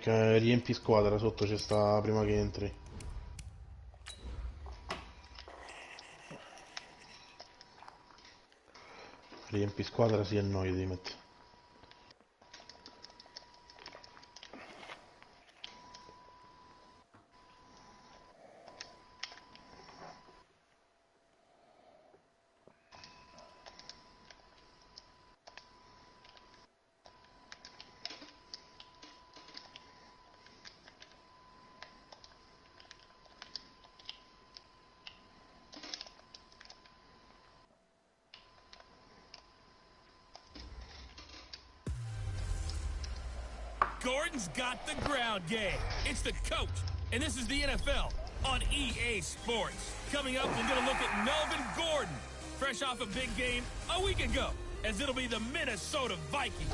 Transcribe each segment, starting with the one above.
Mac, riempi squadra, sotto c'è sta prima che entri. Riempi squadra, sì, e noi devi mettere. Gordon's got the ground game. It's the coach, and this is the NFL on EA Sports. Coming up, we're going to look at Melvin Gordon, fresh off a big game a week ago, as it'll be the Minnesota Vikings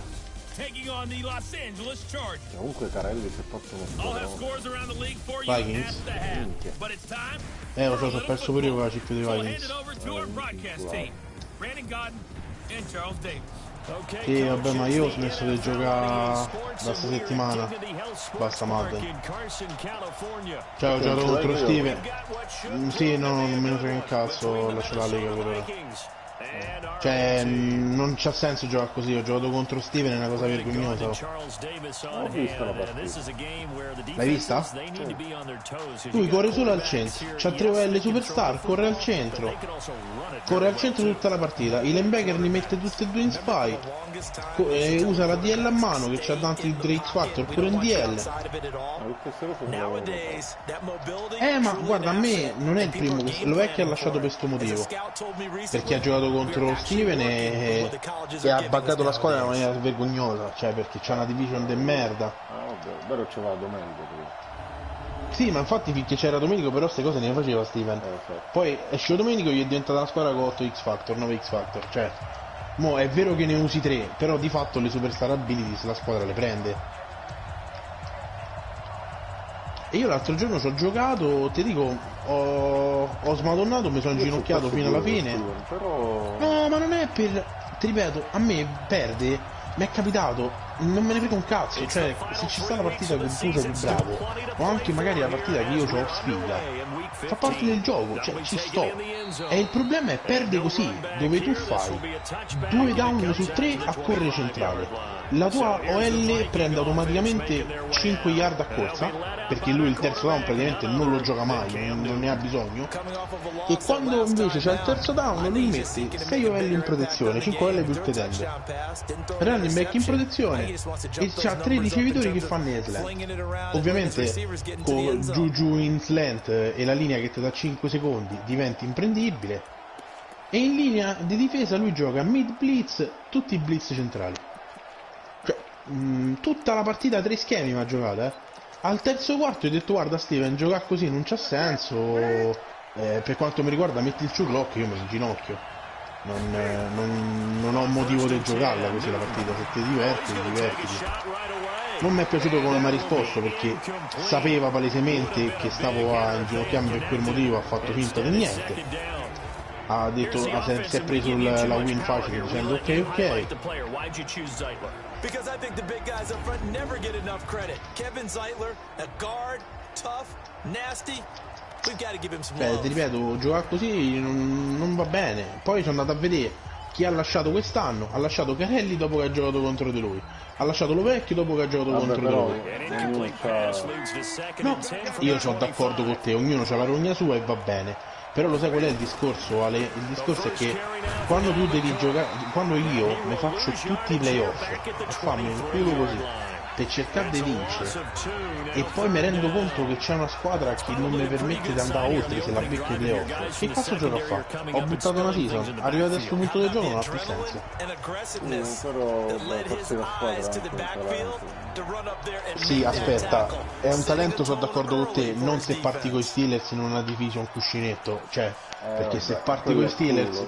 taking on the Los Angeles Chargers. Comunque Carelli si è fatto uno I'll have scores around the league for you Vikings. at the half, but it's time. Lo so, ho perso pure io con la chip dei So I'll hand Vikings. it over to our broadcast team, Brandon Godden and Charles Davis. Sì, vabbè, ma io ho smesso di giocare da sta settimana. Basta Madden. Cioè, ho giocato contro Steven. Sì, no, non me ne frega un cazzo, lascio la Lega per ora. Cioè, non c'ha senso giocare così, ho giocato contro Steven, è una cosa vergognosa. Ho visto la partita. L'hai vista? Lui corre solo al centro, c'ha 3 OL superstar, corre al centro. Corre al centro tutta la partita, i linebacker li mette tutti e due in spy. Usa la DL a mano che c'ha davanti il X Factor pure in DL. Ma guarda, a me non è il primo, lo è che ha lasciato per questo motivo. Perché ha giocato contro Steven e ha buggato la squadra in una maniera vergognosa, cioè perché c'ha una division de merda. Vabbè, però c'era Domenico prima. Sì, ma infatti finché c'era Domenico però queste cose ne faceva Steven. Poi esce Domenico, gli è diventata una squadra con 8 X Factor, 9 X Factor, cioè mo è vero che ne usi 3, però di fatto le superstar abilities la squadra le prende. E io l'altro giorno ci ho giocato, ti dico, ho smadonnato, mi sono inginocchiato fino alla fine. Però... No, ma non è per... Ti ripeto, a me perde, mi è capitato, non me ne frega un cazzo, cioè se ci sta la partita che tu sei più bravo, o anche magari la partita che io ho sfiga, fa parte del gioco, cioè ci sto. E il problema è perde così, dove tu fai 2 down su 3 a correre centrale. La tua OL prende automaticamente 5 yard a corsa, perché lui il terzo down praticamente non lo gioca mai, non ne ha bisogno, e quando invece c'è il terzo down lui mette 6 OL in protezione, 5 OL più tetende, running back in protezione e c'ha 3 ricevitori che fanno il slant. Ovviamente con Juju in slant e la linea che ti dà 5 secondi diventa imprendibile, e in linea di difesa lui gioca mid blitz, tutti i blitz centrali. Tutta la partita 3 schemi mi ha giocato, Al terzo quarto ho detto guarda Steven, giocare così non c'ha senso, per quanto mi riguarda metti il true clock, io mi inginocchio, non ho motivo di giocarla così la partita, se ti diverti, divertiti. Non mi è piaciuto come mi ha risposto, perché sapeva palesemente che stavo a inginocchiarmi per quel motivo, ha fatto finta di niente. Ha detto, si è preso la win facile dicendo ok. Because I think the big guys up front never get enough credit. Kevin Zeitler, a guard, tough, nasty. We've got to give him some love. Ti ripeto, giocare così non va bene. Poi sono andato a vedere chi ha lasciato quest'anno. Ha lasciato Carelli dopo che ha giocato contro di lui. Ha lasciato Lovecchio dopo che ha giocato contro di lui. No, io sono d'accordo con te, ognuno ha la rogna sua e va bene. Però lo sai qual è il discorso, Ale? Il discorso è che quando tu devi giocare, quando io mi faccio tutti i playoff e fammi un culo così per cercare di vincere, e poi mi rendo conto che c'è una squadra che non mi permette di andare oltre se la becco i playoff, che cazzo gioco a fare? Ho buttato una season, arrivato a questo punto del gioco non ha più senso. Però forse la squadra Sì, aspetta, è un talento, sono d'accordo con te, non se parti con i Steelers in una division cuscinetto, cioè, perché se parti con i Steelers,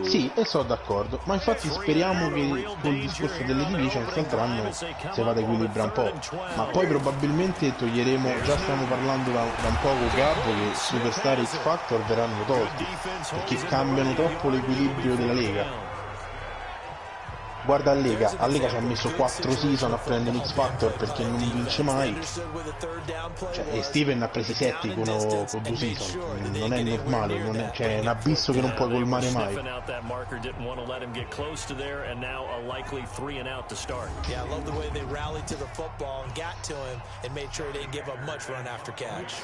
sì, e sono d'accordo, ma infatti speriamo che col discorso delle division quest'altro anno si vada a equilibrare un po', ma poi probabilmente toglieremo, già stiamo parlando da un poco Gabbo, che Superstar X Factor verranno tolti, perché cambiano troppo l'equilibrio della Lega. Guarda a Lega ci ha messo 4 season a prendere l'X Factor perché non vince mai, cioè, e Steven ha presi 7 con 2 season, non è normale, cioè è un abisso che non puoi colmare mai.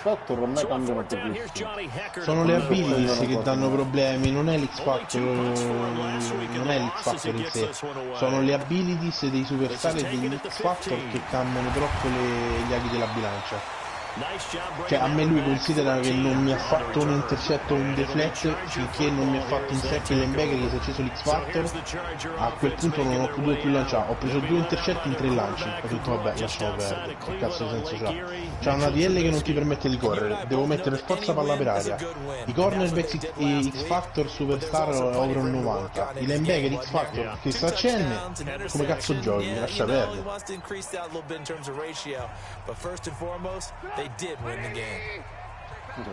Factor ormai cambiano pochissimo. Sono le abilities che danno problemi, non è l'X Factor, non è l'X Factor in sé, sono le abilities dei superstar e degli X Factor che cambiano troppo gli aghi della bilancia. Cioè a me lui considera che non mi ha fatto un intercetto o un deflect finché non mi ha fatto in sack il linebacker che si è acceso l'X Factor. A quel punto non ho potuto più lanciare, ho preso 2 intercetti in 3 lanci, ho detto vabbè lasciamo perdere, che cazzo di senso c'ha. C'ha una DL che non ti permette di correre, devo mettere per forza palla per aria, i cornerback X Factor superstar over 90, i linebacker X Factor che sta accenne, come cazzo giochi, lascia perdere.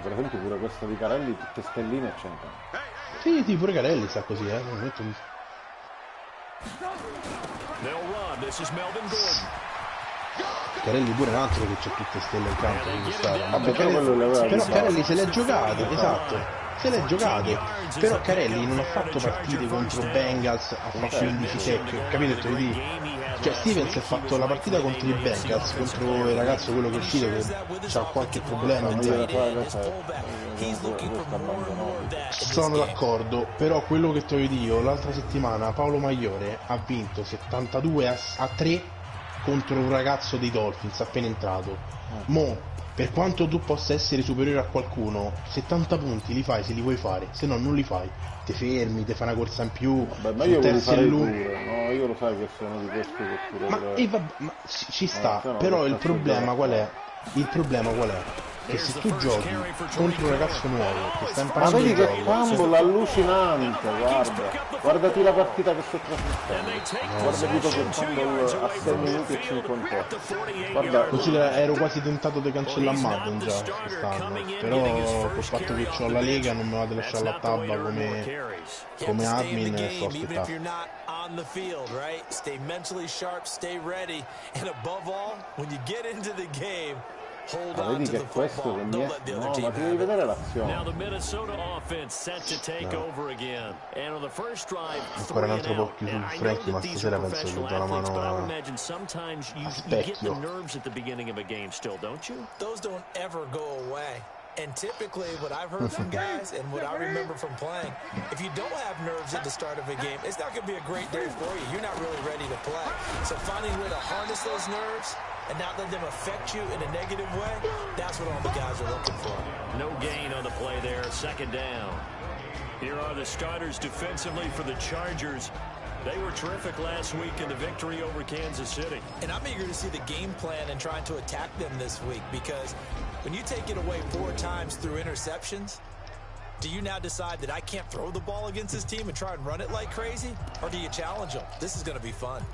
Per esempio pure questa di Carelli, tutte stelline e c'entrano. Sì, pure Carelli sta così, Carelli pure un altro che c'ha tutte stelle in campo di strada. Vabbè, però Carelli se l'è giocate, esatto, se l'è giocate. Però Carelli non ha fatto partite contro Bengals a fare 15 sec, capito? Cioè Stevens ha fatto la partita contro i Bengals, contro il ragazzo quello che è uscito che ha qualche problema. Sono d'accordo, però quello che ti voglio dire, l'altra settimana Paolo Maiore ha vinto 72-3 contro un ragazzo dei Dolphins appena entrato. Mo, per quanto tu possa essere superiore a qualcuno, 70 punti li fai se li vuoi fare, se no non li fai. Ti fermi, ti fai una corsa in più. Vabbè, ma io lo farei pure, no? Io lo sai che sono di questi che pure... ma ci sta, però il problema qual è? Il problema qual è? Che se tu giochi contro un ragazzo nuovo che sta imparando ma vedi il che fumble allucinante, guardati la partita che sto trasmettendo, guarda tutto che fumble a 6 minuti e 58. Guarda, considera, ero quasi tentato di cancellare Madden già quest'anno, però col fatto che ho la Lega non me la lasciare la tabba come admin e sto aspettando. Ma vedi che questo che mi è... No, ma ti devi vedere l'azione. Ancora un altro po' più sul Frankie, ma stasera penso che do la mano a specchio. And typically, what I've heard from guys and what I remember from playing, if you don't have nerves at the start of a game, it's not going to be a great day for you. You're not really ready to play. So finding a way to harness those nerves and not let them affect you in a negative way, that's what all the guys are looking for. No gain on the play there, second down. Here are the starters defensively for the Chargers. They were terrific last week in the victory over Kansas City. And I'm eager to see the game plan and trying to attack them this week, because when you take it away 4 times through interceptions, do you now decide that I can't throw the ball against this team and try and run it like crazy? Or do you challenge them? This is going to be fun.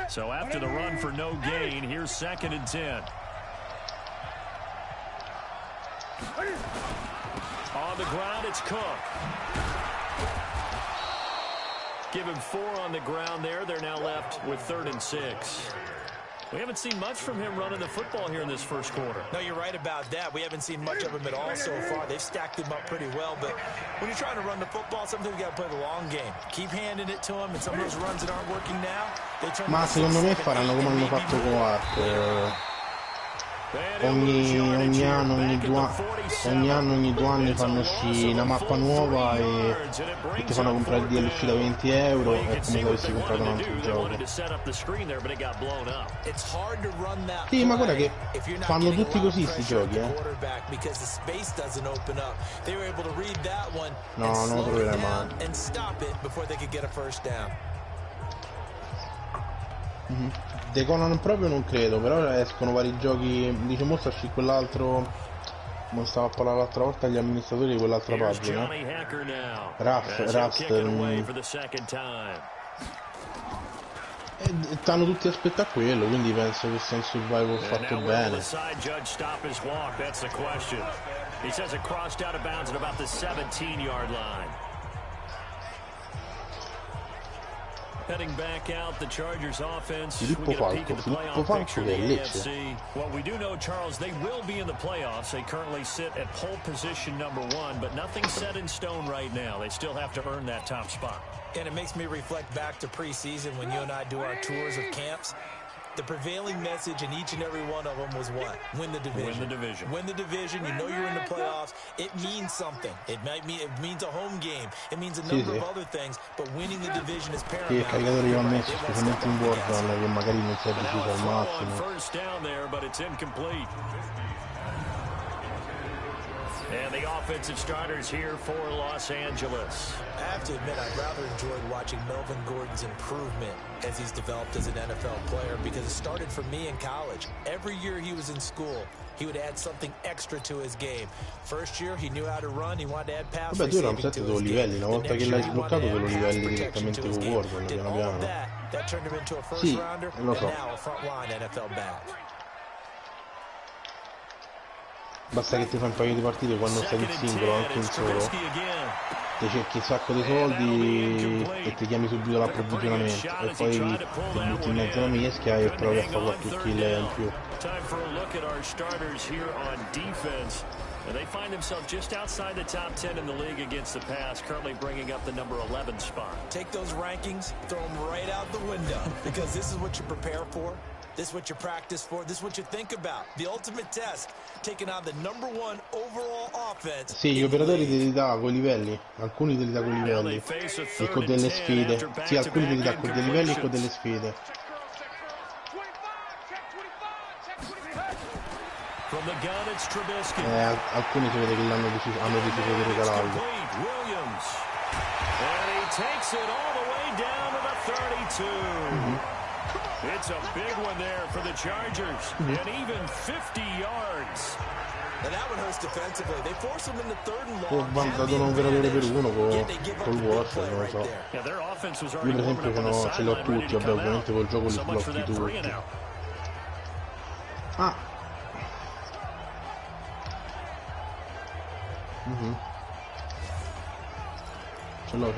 So after the run for no gain, here's 2nd and 10. On the ground, it's Cook. Give him 4 on the ground there. They're now left with 3rd and 6. We haven't seen much from him running the football here in this first quarter. No, you're right about that. We haven't seen much of him at all so far. They've stacked him up pretty well, but when you're trying to run the football, sometimes you got to play the long game. Keep handing it to him, and some of those runs that aren't working now, they turn. Ma secondo me faranno come hanno fatto con Art. Ogni anno, ogni due anni fanno uscire una mappa nuova e ti fanno comprare il DLC da 20 euro, è come se avessi comprato un altro gioco. Sì, ma guarda che fanno tutti così sti giochi, No, non lo troverai mai. The Conan proprio non credo, però escono vari giochi, diciamo starci quell'altro, come stavo a parlare l'altra volta agli amministratori di quell'altra pagina, Rust, e stanno tutti a aspettare quello, quindi penso che sia un survival fatto bene. Heading back out, the Chargers offense. Filippo Falco del Lecce. Well, we do know, Charles, they will be in the playoffs. They currently sit at pole position #1, but nothing's set in stone right now. They still have to earn that top spot. And it makes me reflect back to preseason when you and I do our tours of camps. The prevailing message in each and every one of them was what? Win the division. Win the division. Win the division. You know you're in the playoffs. It means something. It means a home game. It means a number of other things. But winning the division is paramount. Sì, il caricatore che ho messo, specialmente in Gordon, che magari non si è deciso al massimo. First down there, but it's incomplete. And the offensive starters here for Los Angeles. I have to admit, I've rather enjoyed watching Melvin Gordon's improvement as he's developed as an NFL player, because it started for me in college. Every year he was in school, he would add something extra to his game. First year, he knew how to run, he wanted to add pass receiving to his game. Una volta che l'hai sbloccato te lo livelli direttamente con Gordon, piano piano. That turned him into a first rounder, and now a front line NFL back. Basta che ti fai un paio di partite quando stai in singolo, anche in solo, ti cerchi un sacco di soldi e ti chiami subito l'approvvigionamento e poi ti butti in mezzo alla mischia e provi a fare qualche kill in più. And they find themselves just outside the top 10 in the league against the pass, currently bringing up the number 11 spot. Take those rankings, throw them right out the window, because this is what you prepare for. This is what you practice for. This is what you think about. The ultimate test, taking on the #1 overall offense. Sì, gli operatori te li dà con i livelli, alcuni te li dà con i livelli e con delle sfide. Sì, alcuni te li dà con dei livelli e con delle sfide. Alcuni si vede che hanno deciso di regalarlo. It's a big one there for the Chargers, and even 50 yards. And that one hurts defensively. They force them in the 3rd and long. Ho vantato un operatore per uno col Watch, non lo so. Io per esempio ce l'ho tutti, vabbè, ovviamente col gioco li sblocchi tutti. Ah. Ce l'ho.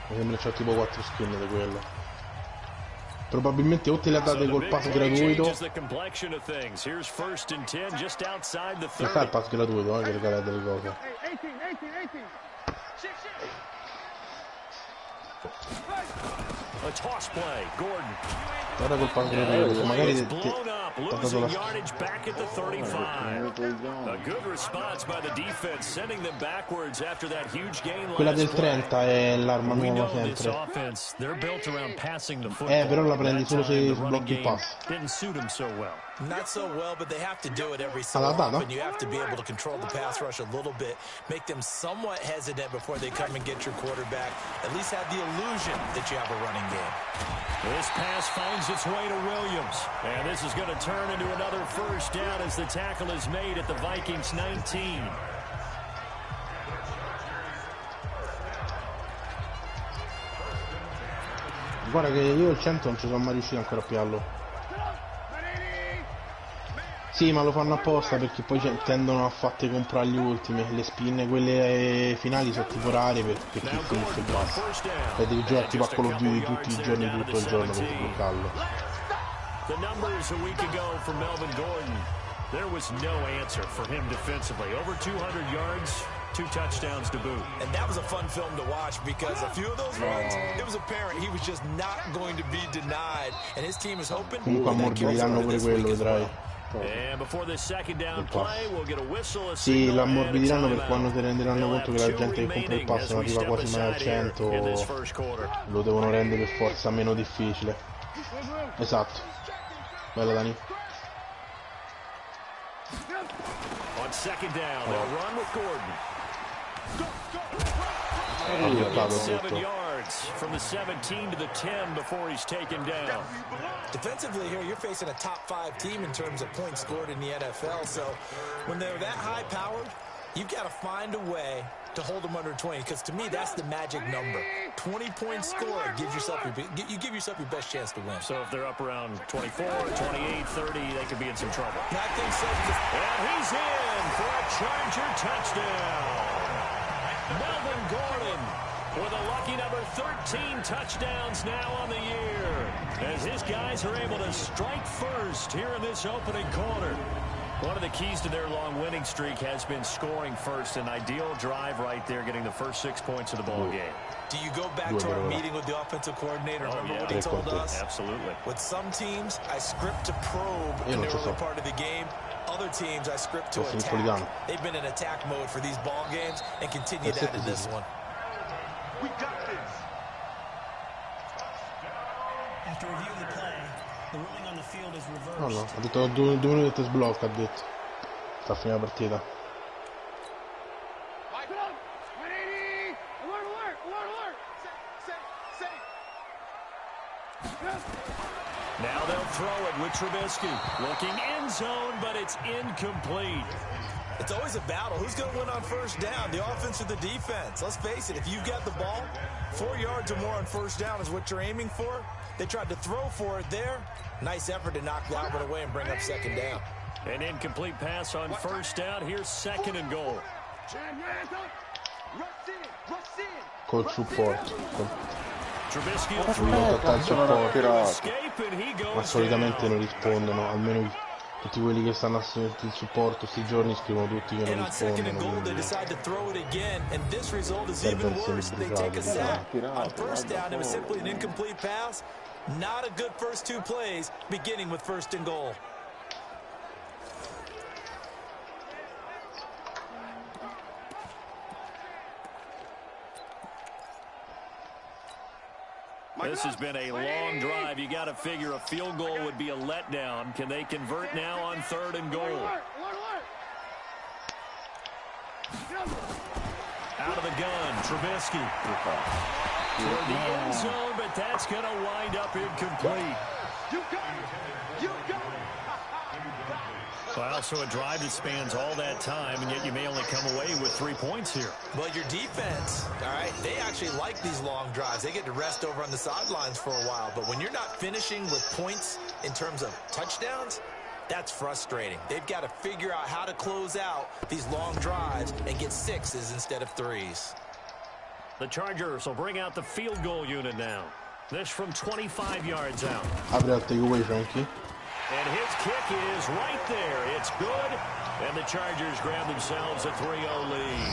Mi sembra che c'ho tipo 4 skin di quello. Probabilmente o te le ha date col pass gratuito. Non sta il pass gratuito, che regala delle cose. Guarda col pass gratuito, magari ti ha dato la quella del 30 è l'arma nuova sempre. Però la prendi solo se sblocchi il pass. Not so well, but they have to do it every so often. You have to be able to control the pass rush a little bit, make them somewhat hesitant before they come and get your quarterback. At least have the illusion that you have a running game. This pass finds its way to Williams, and this is going to turn into another first down as the tackle is made at the Vikings 19. Guarda che io il 100 non ci sono mai riuscito ancora a piarlo. Sì, ma lo fanno apposta perché poi tendono a farti comprare gli ultimi. Le spinne, quelle finali, sono tipo rare per chi finisce il basso. E devi giocare tipo a Call of Duty tutti i giorni, tutto il giorno per sbloccarlo. The numbers a week ago for Melvin Gordon. There was no answer for him defensively. Over 200 yards, 2 touchdowns to boot. And that was a fun film to watch because a few of those runs, it was apparent he was just not going to be denied. And his team is hoping comunque ammorbidiranno pure quello, vedrai. Sì, lo ammorbidiranno per quando si renderanno conto che la gente che compra il pass non arriva quasi mai al 100, lo devono rendere per forza meno difficile. Esatto. Bella Dani. On second down, they'll run with Gordon. 7 yards from the 17 to the 10 before he's taken down. Defensively here, you're facing a top 5 team in terms of points scored in the NFL. So when they're that high powered, you've got to find a way to hold them under 20, because to me that's the magic number. 20 points scored gives yourself you give yourself your best chance to win. So if they're up around 24, 28, 30, they could be in some trouble. I think so. And he's in for a Charger touchdown. Melvin Gordon with a lucky number 13 touchdowns now on the year, as his guys are able to strike first here in this opening quarter. One of the keys to their long winning streak has been scoring first. An ideal drive right there, getting the first 6 points of the ball game. Do you go back to our meeting with the offensive coordinator? Remember what he told us? Absolutely. With some teams, I script to probe in the early part of the game. Other teams, I script to attack. They've been in attack mode for these ball games and continue that in this one. We got this. After reviewing the play, the ruling on the field is reversed. No, ha detto 2 minuti e sblocca, ha detto. Sta a finire la partita. Now they'll throw it with Trubisky. Looking end zone, but it's incomplete. It's always a battle. Who's going to win on first down, the offense or the defense? Let's face it, if you've got the ball, 4 yards or more on first down is what you're aiming for. They tried to throw for it there. Nice effort to knock Albert away and bring up second down. An incomplete pass on first down. Here's 2nd and goal. Col supporto. Trubisky ma solitamente non rispondono, almeno tutti quelli che stanno a il supporto sti giorni scrivono tutti che non rispondono, quindi not a good first 2 plays, beginning with 1st and goal. This has been a long drive. You got to figure a field goal would be a letdown. Can they convert now on 3rd and goal? Out of the gun, Trubisky. For the end zone, but that's going to wind up incomplete. Well, so a drive that spans all that time, and yet you may only come away with 3 points here. Well, your defense, all right, they actually like these long drives. They get to rest over on the sidelines for a while. But when you're not finishing with points in terms of touchdowns, that's frustrating. They've got to figure out how to close out these long drives and get 6s instead of 3s. The Chargers will bring out the field goal unit now. This from 25 yards out. Apri al takeaway, Frankie. And his kick is right there. It's good. And the Chargers grab themselves a 3-0 lead.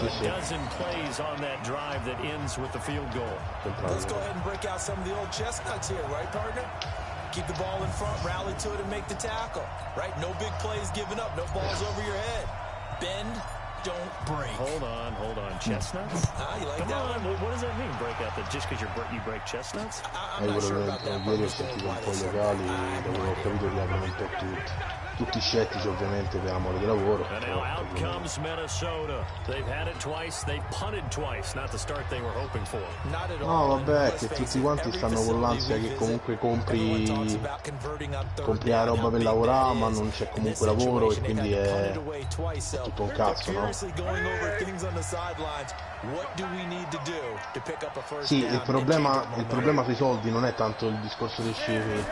A dozen plays on that drive that ends with the field goal. Let's go ahead and break out some of the old chestnuts here, right, partner? Keep the ball in front, rally to it, and make the tackle. Right? No big plays given up. No balls over your head. Bend, don't break. Hold on. Chestnuts? You like Come that on. one? What does that mean, break out? That just because you break chestnuts? I'm not sure about that. Ieri ho sentito un po' i locali dove ho capito che aprono un po' tutti scettici ovviamente per amore del lavoro. And now out comes Minnesota. They've had it twice, they've punted twice, not the start they were hoping for. No, vabbè, che tutti quanti stanno con l'ansia che comunque compri la roba per lavorare, ma non c'è comunque lavoro e quindi è tutto un cazzo, no? Sì, il problema sui soldi non è tanto il discorso dei scemi.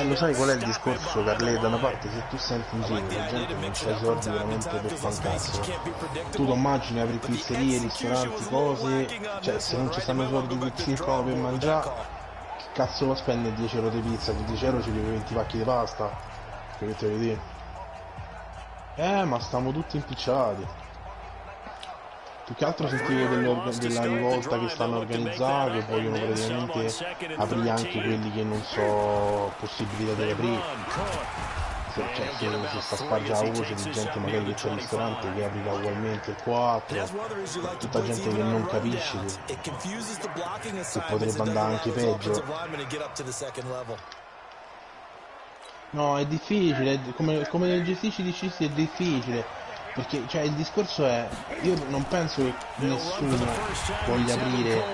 Lo sai qual è il discorso, Carle? Da una parte, se tu senti in giro la gente non c'ha i soldi veramente per far cazzo, tu lo immagini, apri pizzerie, ristoranti, cose, cioè se non ci stanno i soldi che circolano per mangiare, che cazzo lo spende 10 euro di pizza? Con 10 euro ci devi 20 pacchi di pasta, che te devo dire? Ma stiamo tutti impicciati. Più che altro sentivo della rivolta che stanno organizzando, che vogliono praticamente aprire anche quelli che non so possibilità di aprire. Cioè se sta spargendo la voce di gente magari che c'è al ristorante che aprirà ugualmente il 4, tutta gente che non capisce che potrebbe andare anche peggio. No, è difficile, come gestisci è difficile. Perché cioè il discorso è, io non penso che nessuno voglia aprire,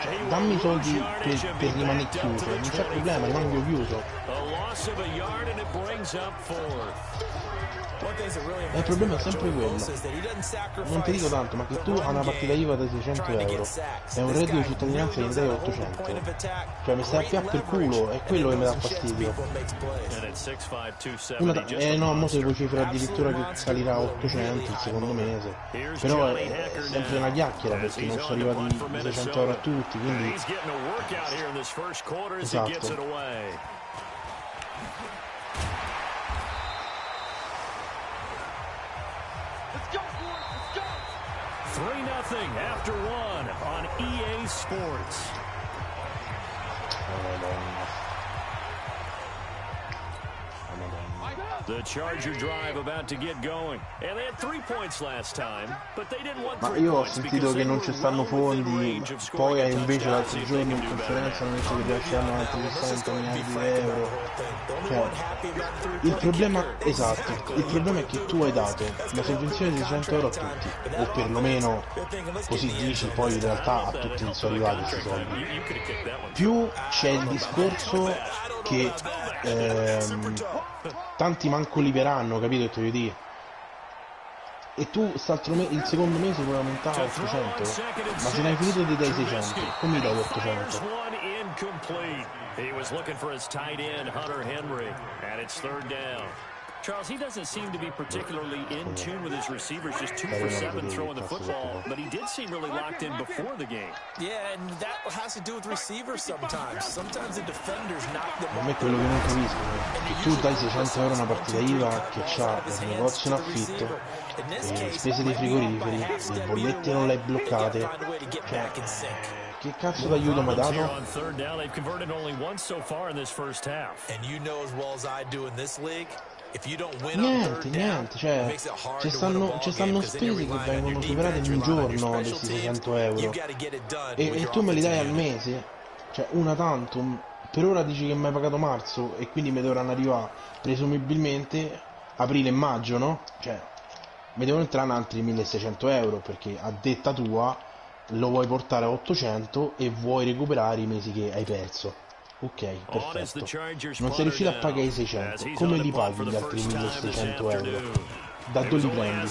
cioè, dammi i soldi per rimanere chiuso, non c'è problema, rimango chiuso. Il problema è sempre quello, non ti dico tanto, ma che tu hai una partita IVA da 600 euro e un reddito di cittadinanza che dai 800, cioè mi stai a più per culo, è quello che mi dà fastidio. No, mo si vocifera addirittura che salirà a 800 il secondo mese, però è sempre una chiacchiera perché non sono arrivati 600 euro a tutti, quindi esatto. 3-0 after one on EA Sports. The Charger drive about to get going. And they had 3 points last time, but they didn't want 3 Ma io ho points sentito che non ci stanno fondi, poi invece l'altro giorno in conferenza hanno detto che piacciono altri 60 miliardi di euro. Cioè, il problema, esatto, il problema è che tu hai dato una sovvenzione di 600 euro a tutti, o perlomeno così dici, poi in realtà a tutti non sono arrivati questi soldi. Più c'è il discorso che tanti manco li veranno, capito che ti voglio dire? E tu il secondo mese puoi aumentare a 800, ma se ne hai finito di dai 600, come mi dai 800? He was looking for his tight end, Hunter Henry, and it's 3rd down. Charles, he doesn't seem to be particularly in tune with his receivers, just 2 for 7 throwing the football, but he did seem really locked in before the game. Yeah, and that has to do with receivers sometimes. Sometimes the defenders knock them off. A me quello che non capisco è che tu dai 600 euro a una partita IVA che c'ha il negozio in affitto, le spese dei frigoriferi, le bollette non le hai bloccate, cioè, che cazzo d'aiuto mi ha dato? Niente, cioè ci stanno spese che vengono superate in un giorno questi 600 euro e tu me li dai al mese, cioè una tantum. Per ora dici che mi hai pagato marzo e quindi mi dovranno arrivare presumibilmente aprile e maggio, no? Cioè mi devono entrare altri 1600 euro perché a detta tua lo vuoi portare a 800 e vuoi recuperare i mesi che hai perso. Ok, perfetto. Non sei riuscito a pagare i 600, come li paghi gli altri 1600 euro? Da dove li prendi?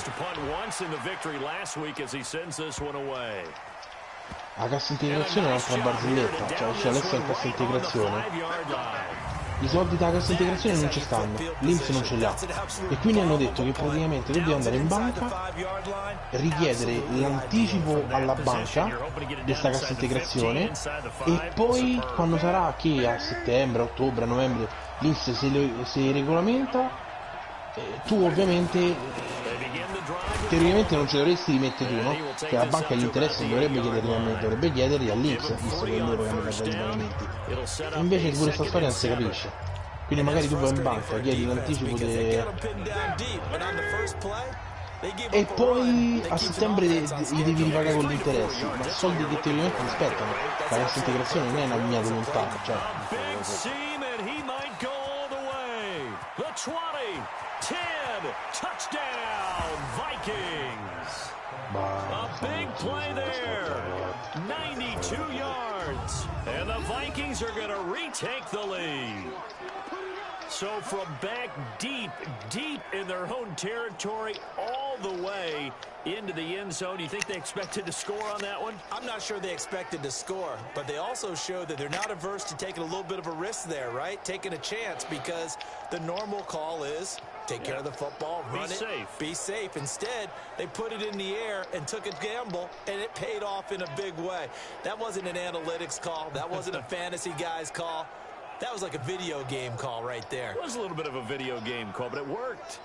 La cassa integrazione è un'altra barzelletta, cioè c'è adesso in cassa integrazione. I soldi della cassa integrazione non ci stanno, l'Inps non ce li ha e quindi hanno detto che praticamente tu devi andare in banca, richiedere l'anticipo alla banca di questa cassa integrazione e poi quando sarà che a settembre, ottobre, novembre l'Inps si regolamenta, tu ovviamente teoricamente non ce dovresti rimettere tu, no? Che la banca gli interessi non dovrebbe chiederli a me, dovrebbe chiederli all'Inps, visto che loro hanno fatto i pagamenti. E invece pure questa storia non si capisce. Quindi magari tu vai in banca, chiedi l'anticipo e poi a settembre gli devi ripagare con gli interessi, ma soldi che teoricamente ti aspettano. La cassa integrazione non è una mia volontà, cioè. 10, touchdown, Vikings. A big play there, 92 yards, and the Vikings are going to retake the lead. So from back deep in their own territory, all the way into the end zone, you think they expected to score on that one? I'm not sure they expected to score, but they also showed that they're not averse to taking a little bit of a risk there, right? Taking a chance, because the normal call is take care of the football, run it, be safe. Instead, they put it in the air and took a gamble, and it paid off in a big way. That wasn't an analytics call. That wasn't a fantasy guy's call. That was like a video game call right there. It was a little bit of a video game call, but it worked.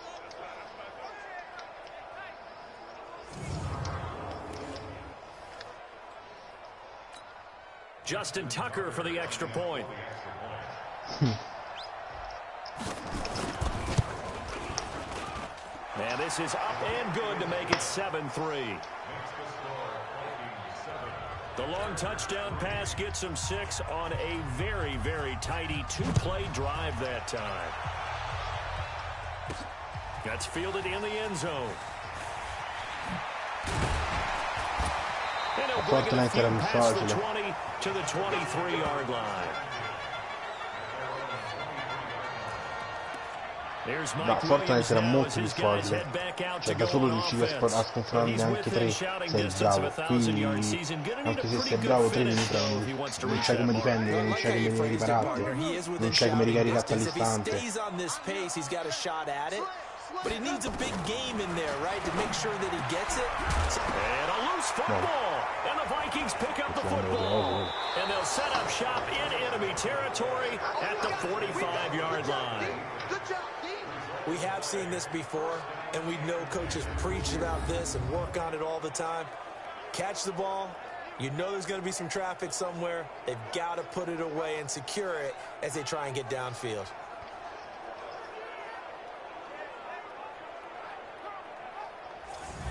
Justin Tucker for the extra point. And this is up and good to make it 7-3. The long touchdown pass gets him 6 on a very, very tidy 2-play drive that time. That's fielded in the end zone. Fortnite era più facile. To the 23-yard line. No, Fortnite era molto più facile, cioè da solo riuscivi a sconfiggerne anche 3 se eri bravo. Qui anche se sei bravo 3 minuti non c'hai come difendere, non c'hai come ripararti, non c'hai come ricaricarti all'istante. But he needs a big game in there, right, to make sure that he gets it. And a loose football. And the Vikings pick up the football. And they'll set up shop in enemy territory at the 45-yard line. We have seen this before, and we know coaches preach about this and work on it all the time. Catch the ball. You know there's going to be some traffic somewhere. They've got to put it away and secure it as they try and get downfield.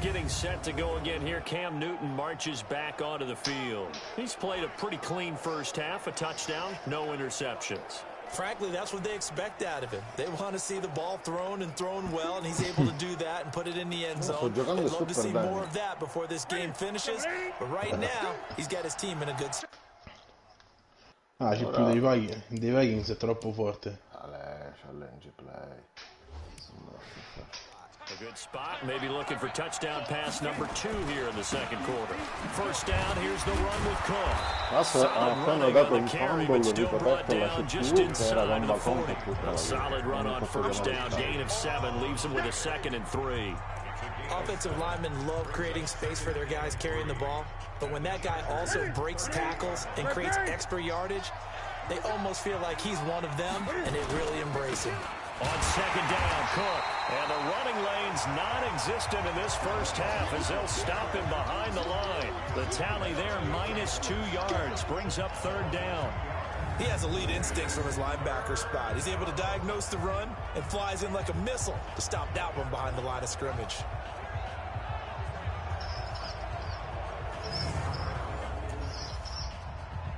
Getting set to go again here. Cam Newton marches back onto the field. He's played a pretty clean first half, a touchdown, no interceptions. Frankly, that's what they expect out of him. They want to see the ball thrown and thrown well, and he's able to do that and put it in the end zone. They'd love to see more of that before this game finishes, but right now, he's got his team in a good spot. Ah, c'è più dei Vikings, è troppo forte. Challenge play. A good spot, maybe looking for touchdown pass number 2 here in the second quarter. First down, here's the run with Cook. Solid running on the carry, but still brought down just inside the 40. A solid run on first down, gain of 7, leaves them with a 2nd and 3. Offensive linemen love creating space for their guys carrying the ball, but when that guy also breaks tackles and creates extra yardage, they almost feel like he's one of them, and they really embrace him. On second down, Cook. And the running lane's non-existent in this first half as they'll stop him behind the line. The tally there, -2 yards, brings up third down. He has elite instincts from his linebacker spot. He's able to diagnose the run and flies in like a missile to stop that one behind the line of scrimmage.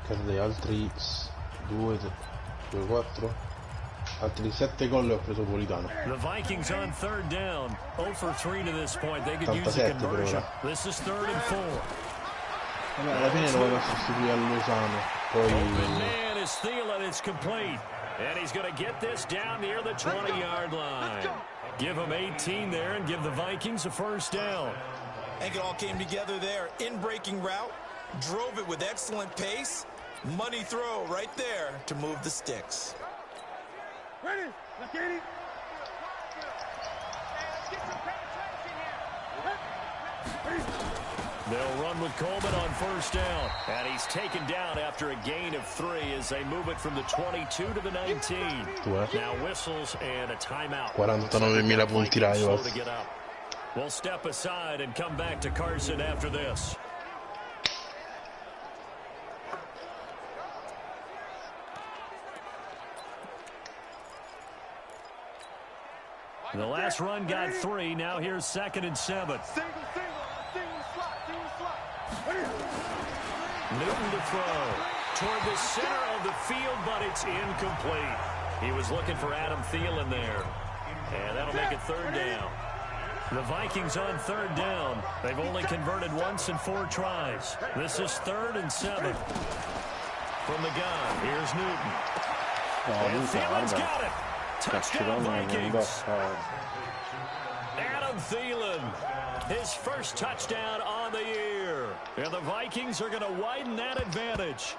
Perde altri 2, 4. Altri 7 gol e ho preso Politano. The Vikings on third down. 0 for 3 to this point. They could use a conversion. This is 3rd and 4. Vabbè, alla fine lo voglio sostituire a Lozano. Poi open man is Thielen. It's complete. And he's going to get this down near the 20-yard line. Give him 18 there and give the Vikings a first down. I think it all came together there. In-breaking route. Drove it with excellent pace. Money throw right there to move the sticks. Ready? Let's get it. They'll run with Coleman on first down. And he's taken down after a gain of 3 as they move it from the 22 to the 19. Now whistles and a timeout. 49.000 punti Rivals. We'll step aside and come back to Carson after this. The last run got 3. Now here's 2nd and 7. Single slot. Newton to throw toward the center of the field, but it's incomplete. He was looking for Adam Thielen there. And that'll make it 3rd down. The Vikings on 3rd down. They've only converted once in 4 tries. This is 3rd and 7. From the gun, here's Newton. And Thielen's got it. Touchdown Vikings. Adam Thielen, his first touchdown on the year. And the Vikings are going to widen that advantage.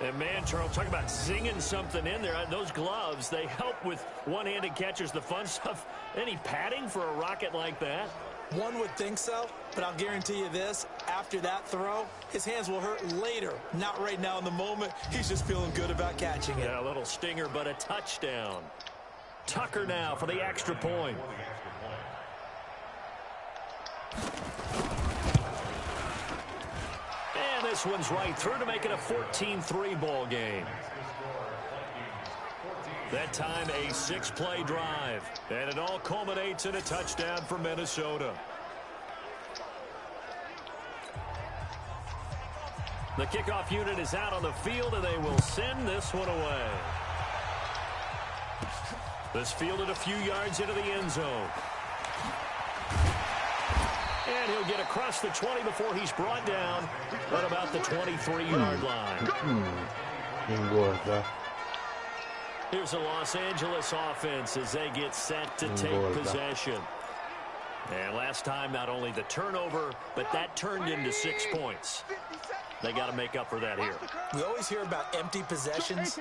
And man, Charles, talk about zinging something in there. Those gloves, they help with one-handed catchers, the fun stuff. Any padding for a rocket like that? One would think so, but I'll guarantee you this. After that throw, his hands will hurt later. Not right now in the moment. He's just feeling good about catching it. Yeah, a little stinger, but a touchdown. Tucker now for the extra point. And this one's right through to make it a 14-3 ball game. That time a 6-play drive. And it all culminates in a touchdown for Minnesota. The kickoff unit is out on the field, and they will send this one away. This fielded a few yards into the end zone. And he'll get across the 20 before he's brought down at about the 23-yard line. Ingorda. Here's the Los Angeles offense as they get set to take possession. And last time, not only the turnover, but that turned into 6 points. They got to make up for that here. We always hear about empty possessions,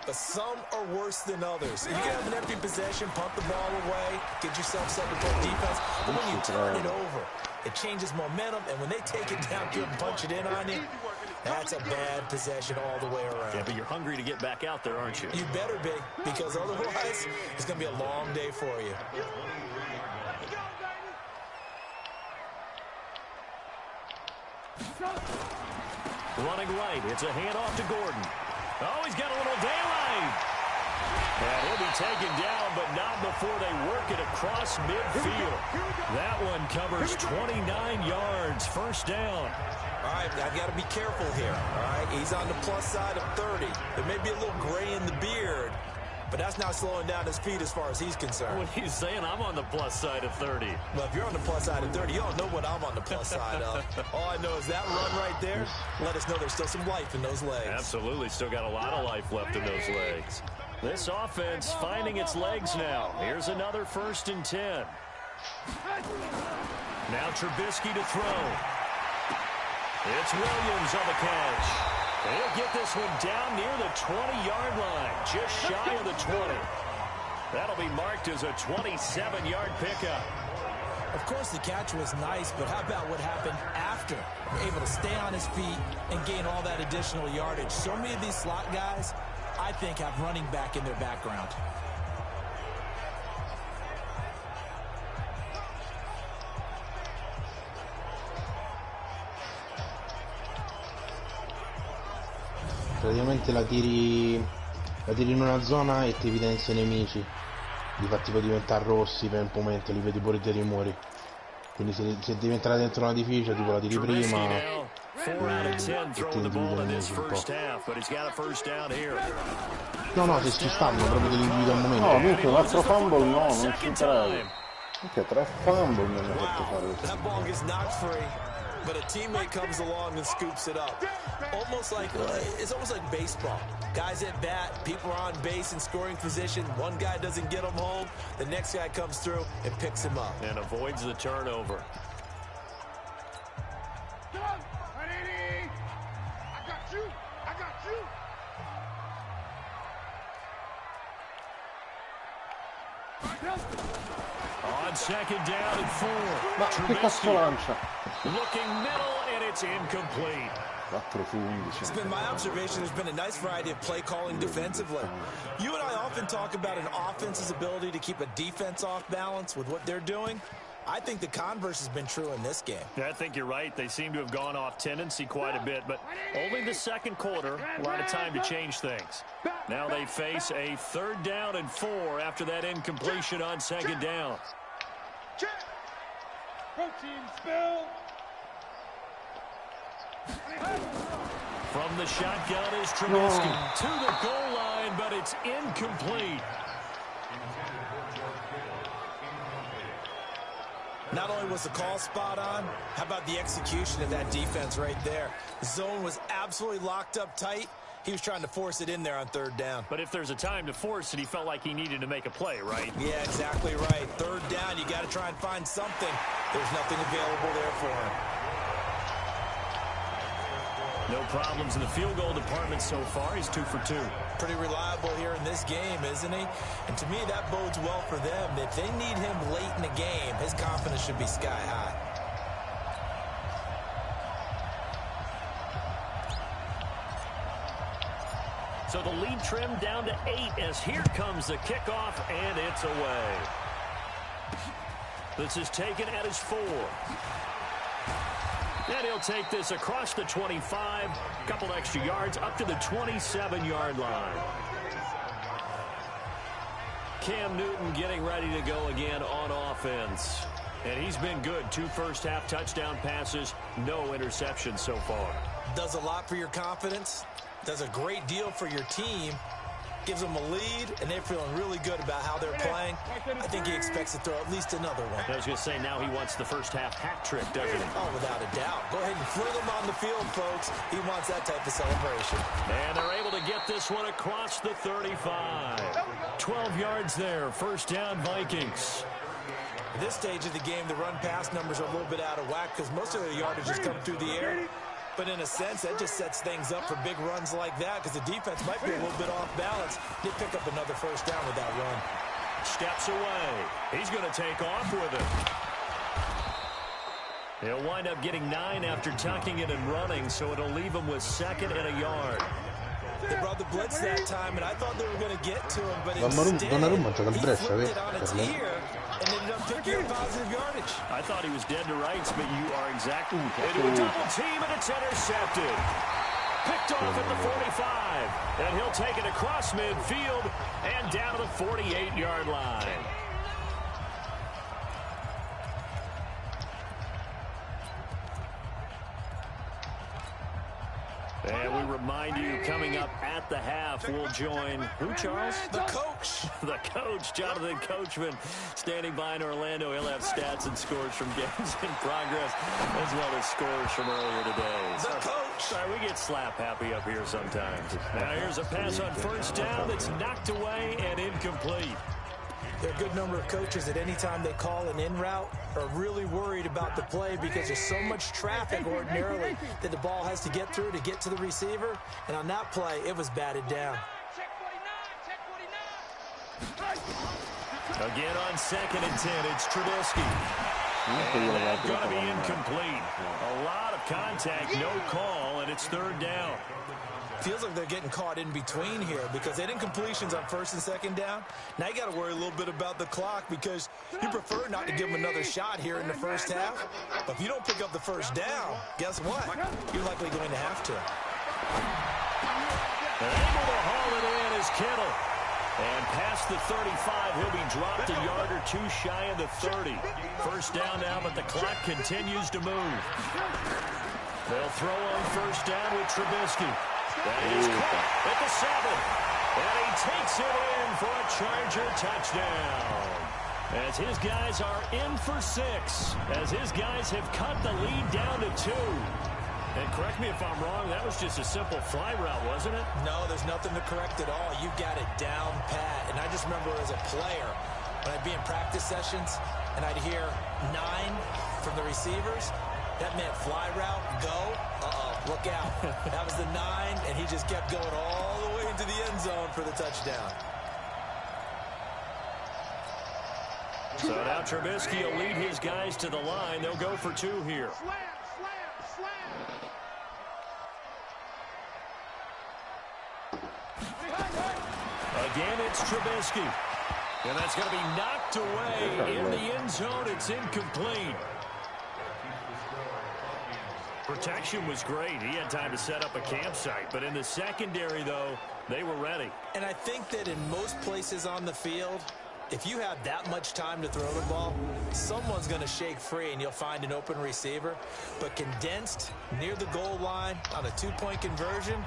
but some are worse than others. You can have an empty possession, punt the ball away, get yourself set to play defense. But when you turn it over, it changes momentum, and when they take it down good and punch it in on you, that's a bad possession all the way around. Yeah, but you're hungry to get back out there, aren't you? You better be, because otherwise, it's going to be a long day for you. Running right, it's a handoff to Gordon. Oh, he's got a little daylight. And he'll be taken down, but not before they work it across midfield. That one covers 29 yards, first down. All right, I've got to be careful here, all right? He's on the plus side of 30. There may be a little gray in the beard, but that's not slowing down his feet as far as he's concerned. What he's saying, I'm on the plus side of 30. Well, if you're on the plus side of 30, you don't know what I'm on the plus side of. All I know is that run right there let us know there's still some life in those legs. Absolutely, still got a lot of life left in those legs. This offense finding its legs now. Here's another 1st and 10. Now Trubisky to throw. It's Williams on the catch. He'll get this one down near the 20-yard line, just shy of the 20. That'll be marked as a 27-yard pickup. Of course, the catch was nice, but how about what happened after? Able to stay on his feet and gain all that additional yardage. So many of these slot guys, I think, have running back in their background. Praticamente la tiri in una zona e ti evidenzia i nemici, li fa tipo diventare rossi per un momento, li vedi pure te muori. Quindi se diventerà dentro un edificio tipo la tiri prima e ti individua i nemici un po'. No, se ci stanno proprio te li individua al momento. No, minchia, un altro fumble no, non ci credo. Minchia, 3 fumble mi hanno fatto fare questo. But a teammate comes along and scoops it up. It's almost like baseball. Guys at bat, people are on base in scoring position. One guy doesn't get him home. The next guy comes through and picks him up. And avoids the turnover. I got you. On 2nd down and 4. Ma che cazzo lancia? Looking middle, and it's incomplete. 4-11. It's been my observation there's been a nice variety of play calling defensively. You and I often talk about an offense's ability to keep a defense off balance with what they're doing. I think the converse has been true in this game. Yeah, I think you're right. They seem to have gone off tendency quite a bit, but only the 2nd quarter, a lot of time to change things. Now they face a 3rd down and 4 after that incompletion on 2nd down. Protein spill. From the shotgun is Trubisky to the goal line, but it's incomplete. Not only was the call spot on, how about the execution of that defense right there? The zone was absolutely locked up tight. He was trying to force it in there on 3rd down. But if there's a time to force it, he felt like he needed to make a play, right? Yeah, exactly right. 3rd down, you got to try and find something. There's nothing available there for him. No problems in the field goal department so far. He's 2 for 2. Pretty reliable here in this game, isn't he? And to me, that bodes well for them. If they need him late in the game, his confidence should be sky high. So the lead trimmed down to 8 as here comes the kickoff, and it's away. This is taken at his 4. And he'll take this across the 25, a couple extra yards up to the 27-yard line. Cam Newton getting ready to go again on offense. And he's been good. 2 first-half touchdown passes, no interceptions so far. Does a lot for your confidence. Does a great deal for your team. gives them a lead, and they're feeling really good about how they're playing. I think he expects to throw at least another one. I was going to say, now he wants the first half hat trick, doesn't he? Oh, without a doubt. Go ahead and fling him on the field, folks. He wants that type of celebration. And they're able to get this one across the 35. 12 yards there. First down, Vikings. At this stage of the game, the run-pass numbers are a little bit out of whack because most of the yardage has come through the air. But in a sense, that just sets things up for big runs like that because the defense might be a little bit off balance. They pick up another first down with that run. Steps away. He's going to take off with it. He'll wind up getting 9 after tucking it and running, so it'll leave him with 2nd and a yard. They brought the blitz that time, and I thought they were going to get to him, but instead, he flipped it on its ear and ended up picking up positive yardage. I thought he was dead to rights, but you are exactly into a double team, and it's intercepted. Picked off at the 45, and he'll take it across midfield and down to the 48-yard line. And we remind you, coming up at the half, we'll join who, Charles? The coach. The coach, Jonathan Coachman, standing by in Orlando. He'll have stats and scores from games in progress, as well as scores from earlier today. The coach. Sorry, we get slap happy up here sometimes. Now here's a pass on first down that's knocked away and incomplete. There are a good number of coaches that any time they call an in route are really worried about the play because there's so much traffic ordinarily that the ball has to get through to get to the receiver. And on that play, it was batted down. Again on 2nd and 10, it's Trubisky. And going to be incomplete. A lot of contact, no call, and it's 3rd down. Feels like they're getting caught in between here because they did incompletions on 1st and 2nd down. Now you got to worry a little bit about the clock because you prefer not to give them another shot here in the first half. But if you don't pick up the first down, guess what? You're likely going to have to. And able to haul it in is Kittle. And past the 35, he'll be dropped a yard or two shy of the 30. First down now, but the clock continues to move. They'll throw on first down with Trubisky. That is caught at the 7. And he takes it in for a Charger touchdown. As his guys are in for 6. As his guys have cut the lead down to 2. And correct me if I'm wrong, that was just a simple fly route, wasn't it? No, there's nothing to correct at all. You got it down pat. And I just remember as a player, when I'd be in practice sessions and I'd hear 9 from the receivers, that meant fly route, go, look out. That was the 9, and he just kept going all the way into the end zone for the touchdown. So now Trubisky will lead his guys to the line. They'll go for 2 here. Again, it's Trubisky. And that's going to be knocked away in the end zone. It's incomplete. Protection was great. He had time to set up a campsite. But in the secondary, though, they were ready. And I think that in most places on the field, if you have that much time to throw the ball, someone's going to shake free and you'll find an open receiver. But condensed near the goal line on a 2-point conversion,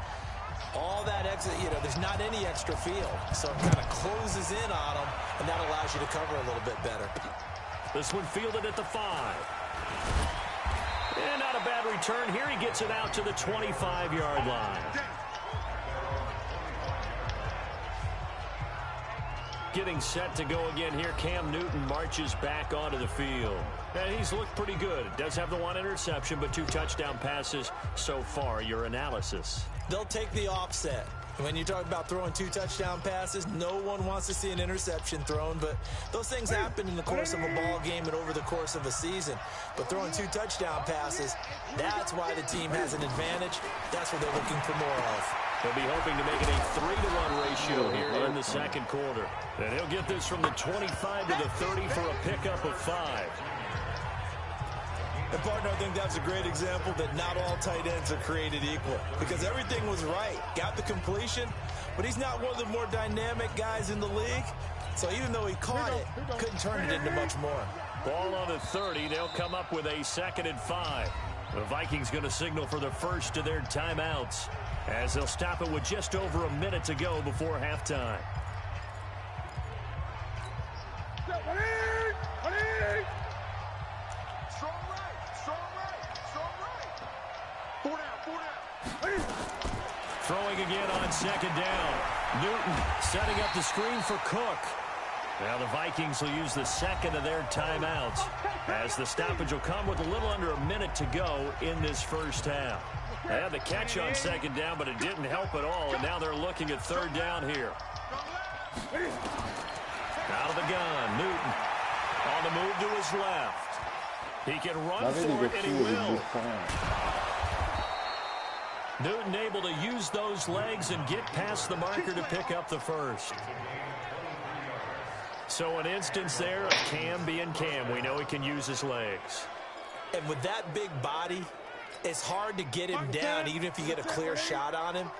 all that exit, there's not any extra field. So it kind of closes in on them, and that allows you to cover a little bit better. This one fielded at the 5. And not a bad return here. He gets it out to the 25-yard line. Getting set to go again here. Cam Newton marches back onto the field. And he's looked pretty good. Does have the 1 interception, but 2 touchdown passes so far. Your analysis? They'll take the offset. When you talk about throwing 2 touchdown passes, no one wants to see an interception thrown, but those things happen in the course of a ball game and over the course of a season. But throwing 2 touchdown passes, that's why the team has an advantage. That's what they're looking for more of. They'll be hoping to make it a 3-to-1 ratio here in the second quarter. And he'll get this from the 25 to the 30 for a pickup of 5. And, partner, I think that's a great example that not all tight ends are created equal because everything was right. Got the completion, but he's not one of the more dynamic guys in the league. So even though he caught it, couldn't turn it into much more. Ball on the 30. They'll come up with a 2nd and 5. The Vikings going to signal for the first of their timeouts. as they'll stop it with just over a minute to go before halftime. Throwing again on second down. Newton setting up the screen for Cook. Now the Vikings will use the second of their timeouts as the stoppage will come with a little under a minute to go in this first half. They had the catch on second down, but it didn't help at all, and now they're looking at third down here. Out of the gun, Newton on the move to his left. He can run for it, and he will. Newton able to use those legs and get past the marker to pick up the first. So an instance there of Cam being Cam. We know he can use his legs. And with that big body, it's hard to get him down even if you get a clear shot on him.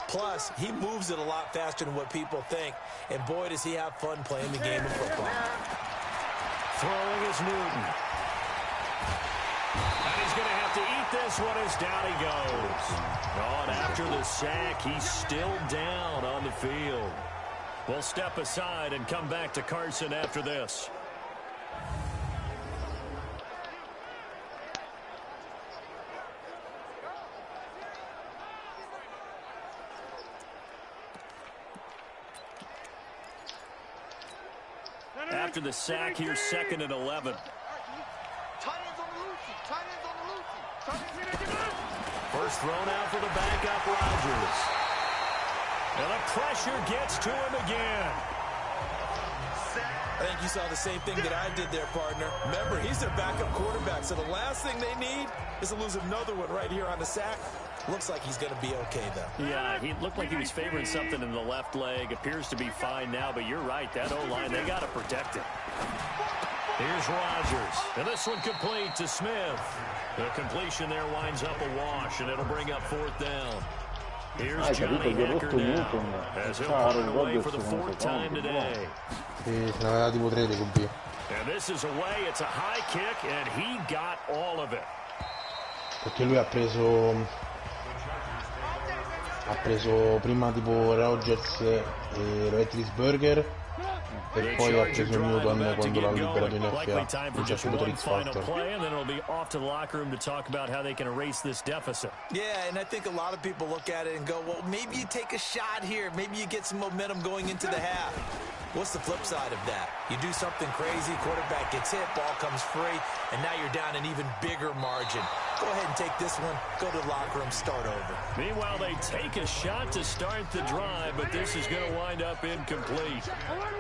Plus, he moves it a lot faster than what people think. And boy, does he have fun playing the game of football. Throwing is Newton. And he's going to have to eat this one as down he goes. Oh, and after the sack, he's still down on the field. We'll step aside and come back to Carson after this. After the sack, here's 2nd and 11. First thrown out for the backup, Rodgers. And the pressure gets to him again. I think you saw the same thing that I did there, partner. Remember, he's their backup quarterback, so the last thing they need is to lose another one right here on the sack. Looks like he's going to be okay, though. Yeah, he looked like he was favoring something in the left leg. Appears to be fine now, but you're right. That O-line, they got to protect it. Here's Rodgers. And this one complete to Smith. The completion there winds up a wash, and it'll bring up 4th down. Here's Johnny Hacker now, as he'll punt it away for the 4th time today. And this is away. It's a high kick, and he got all of it. Perché lui ha preso prima tipo Rodgers e Roethlisberger e poi ha preso Newton quando l'ha liberato in FA. Non c'è subito X Factor. And then it'll be off to the locker room to talk about how they can erase this deficit. Yeah, and I think a lot of people look at it and go, well, maybe you take a shot here. Maybe you get some momentum going into the half. What's the flip side of that? You do something crazy, quarterback gets hit, ball comes free, and now you're down an even bigger margin. Go ahead and take this one, go to the locker room, start over. Meanwhile, they take a shot to start the drive, but this is going to wind up incomplete.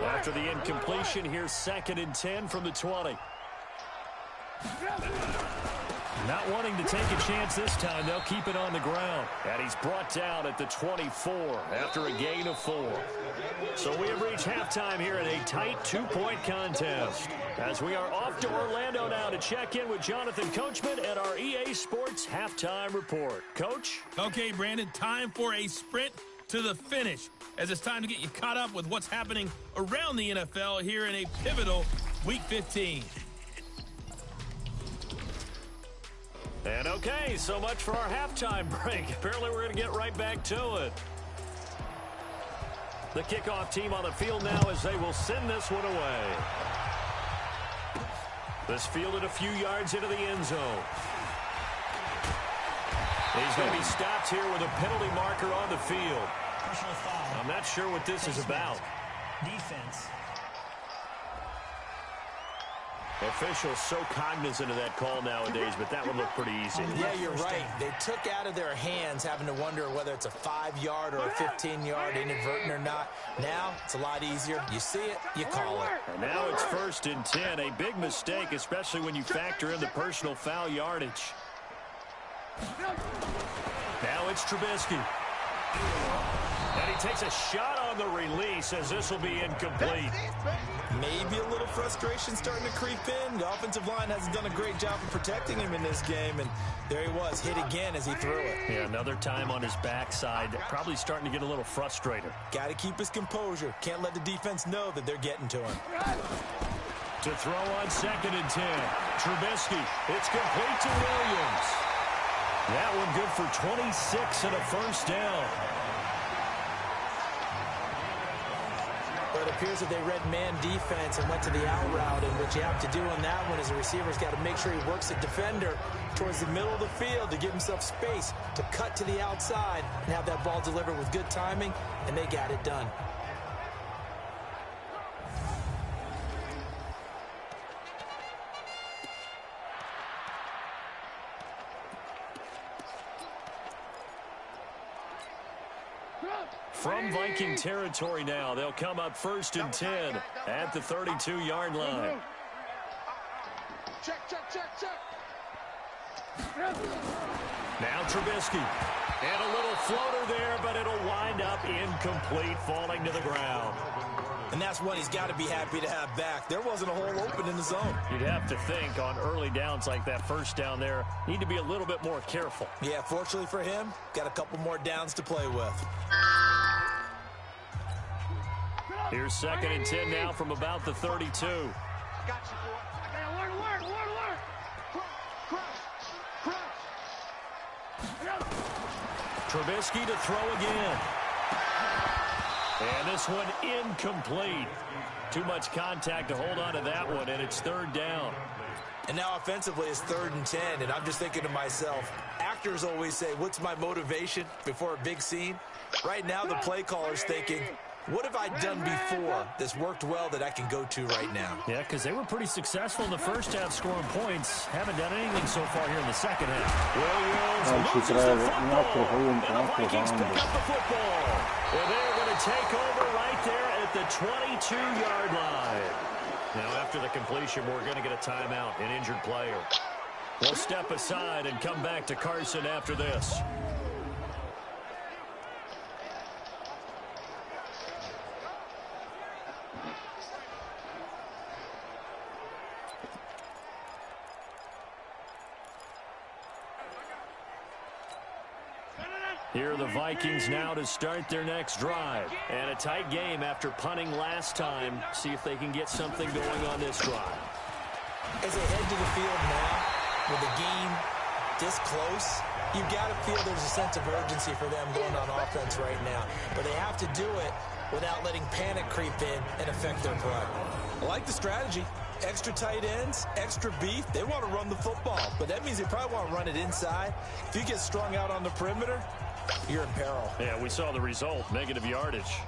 After the incompletion, here's 2nd and 10 from the 20. Not wanting to take a chance this time, they'll keep it on the ground. And he's brought down at the 24 after a gain of 4. So we have reached halftime here in a tight 2-point contest. As we are off to Orlando now to check in with Jonathan Coachman at our EA Sports Halftime Report. Coach? Okay, Brandon, time for a sprint to the finish, as it's time to get you caught up with what's happening around the NFL here in a pivotal Week 15. And okay, so much for our halftime break. Apparently we're going to get right back to it. The kickoff team on the field now as they will send this one away. This fielded a few yards into the end zone. He's going to be stopped here with a penalty marker on the field. Personal foul. I'm not sure what this is about. Defense. Officials so cognizant of that call nowadays, but that would look pretty easy. Yeah, you're right. They took out of their hands having to wonder whether it's a 5-yard or a 15-yard, inadvertent or not. Now, it's a lot easier. You see it, you call it. And now it's 1st and 10. A big mistake, especially when you factor in the personal foul yardage. Now it's Trubisky. And he takes a shot on the release as this will be incomplete. Maybe a little frustration starting to creep in. The offensive line hasn't done a great job of protecting him in this game, and there he was, hit again as he threw it. Yeah, another time on his backside. Probably starting to get a little frustrated. Got to keep his composure. Can't let the defense know that they're getting to him. To throw on 2nd and 10. Trubisky. It's complete to Williams. That one good for 26 and a first down. But it appears that they read man defense and went to the out route, and what you have to do on that one is the receiver's got to make sure he works the defender towards the middle of the field to give himself space to cut to the outside and have that ball delivered with good timing, and they got it done. From Viking territory now, they'll come up 1st and 10 at the 32-yard line. Check. Now Trubisky. And a little floater there, but it'll wind up incomplete, falling to the ground. And that's one he's got to be happy to have back. There wasn't a hole open in the zone. You'd have to think on early downs like that first down there, need to be a little bit more careful. Yeah, fortunately for him, got a couple more downs to play with. Here's 2nd and 10 now from about the 32. Got you, boy. Alert. Cross. Trubisky to throw again. And this one incomplete. Too much contact to hold on to that one, and it's 3rd down. And now offensively it's 3rd and 10, and I'm just thinking to myself, actors always say, what's my motivation before a big scene? Right now the play caller's thinking, what have I done before that's worked well that I can go to right now? Yeah, because they were pretty successful in the first half scoring points. Haven't done anything so far here in the second half. Williams loses the football, and the Vikings pick up the football. Well, they're going to take over right there at the 22-yard line. Now, after the completion, we're going to get a timeout, an injured player. We'll step aside and come back to Carson after this. Here are the Vikings now to start their next drive. And a tight game after punting last time. See if they can get something going on this drive. As they head to the field now, with the game this close, you've got to feel there's a sense of urgency for them going on offense right now. But they have to do it without letting panic creep in and affect their play. I like the strategy. Extra tight ends, extra beef. They want to run the football, but that means they probably want to run it inside. If you get strung out on the perimeter, you're in peril. Yeah, we saw the result, negative yardage.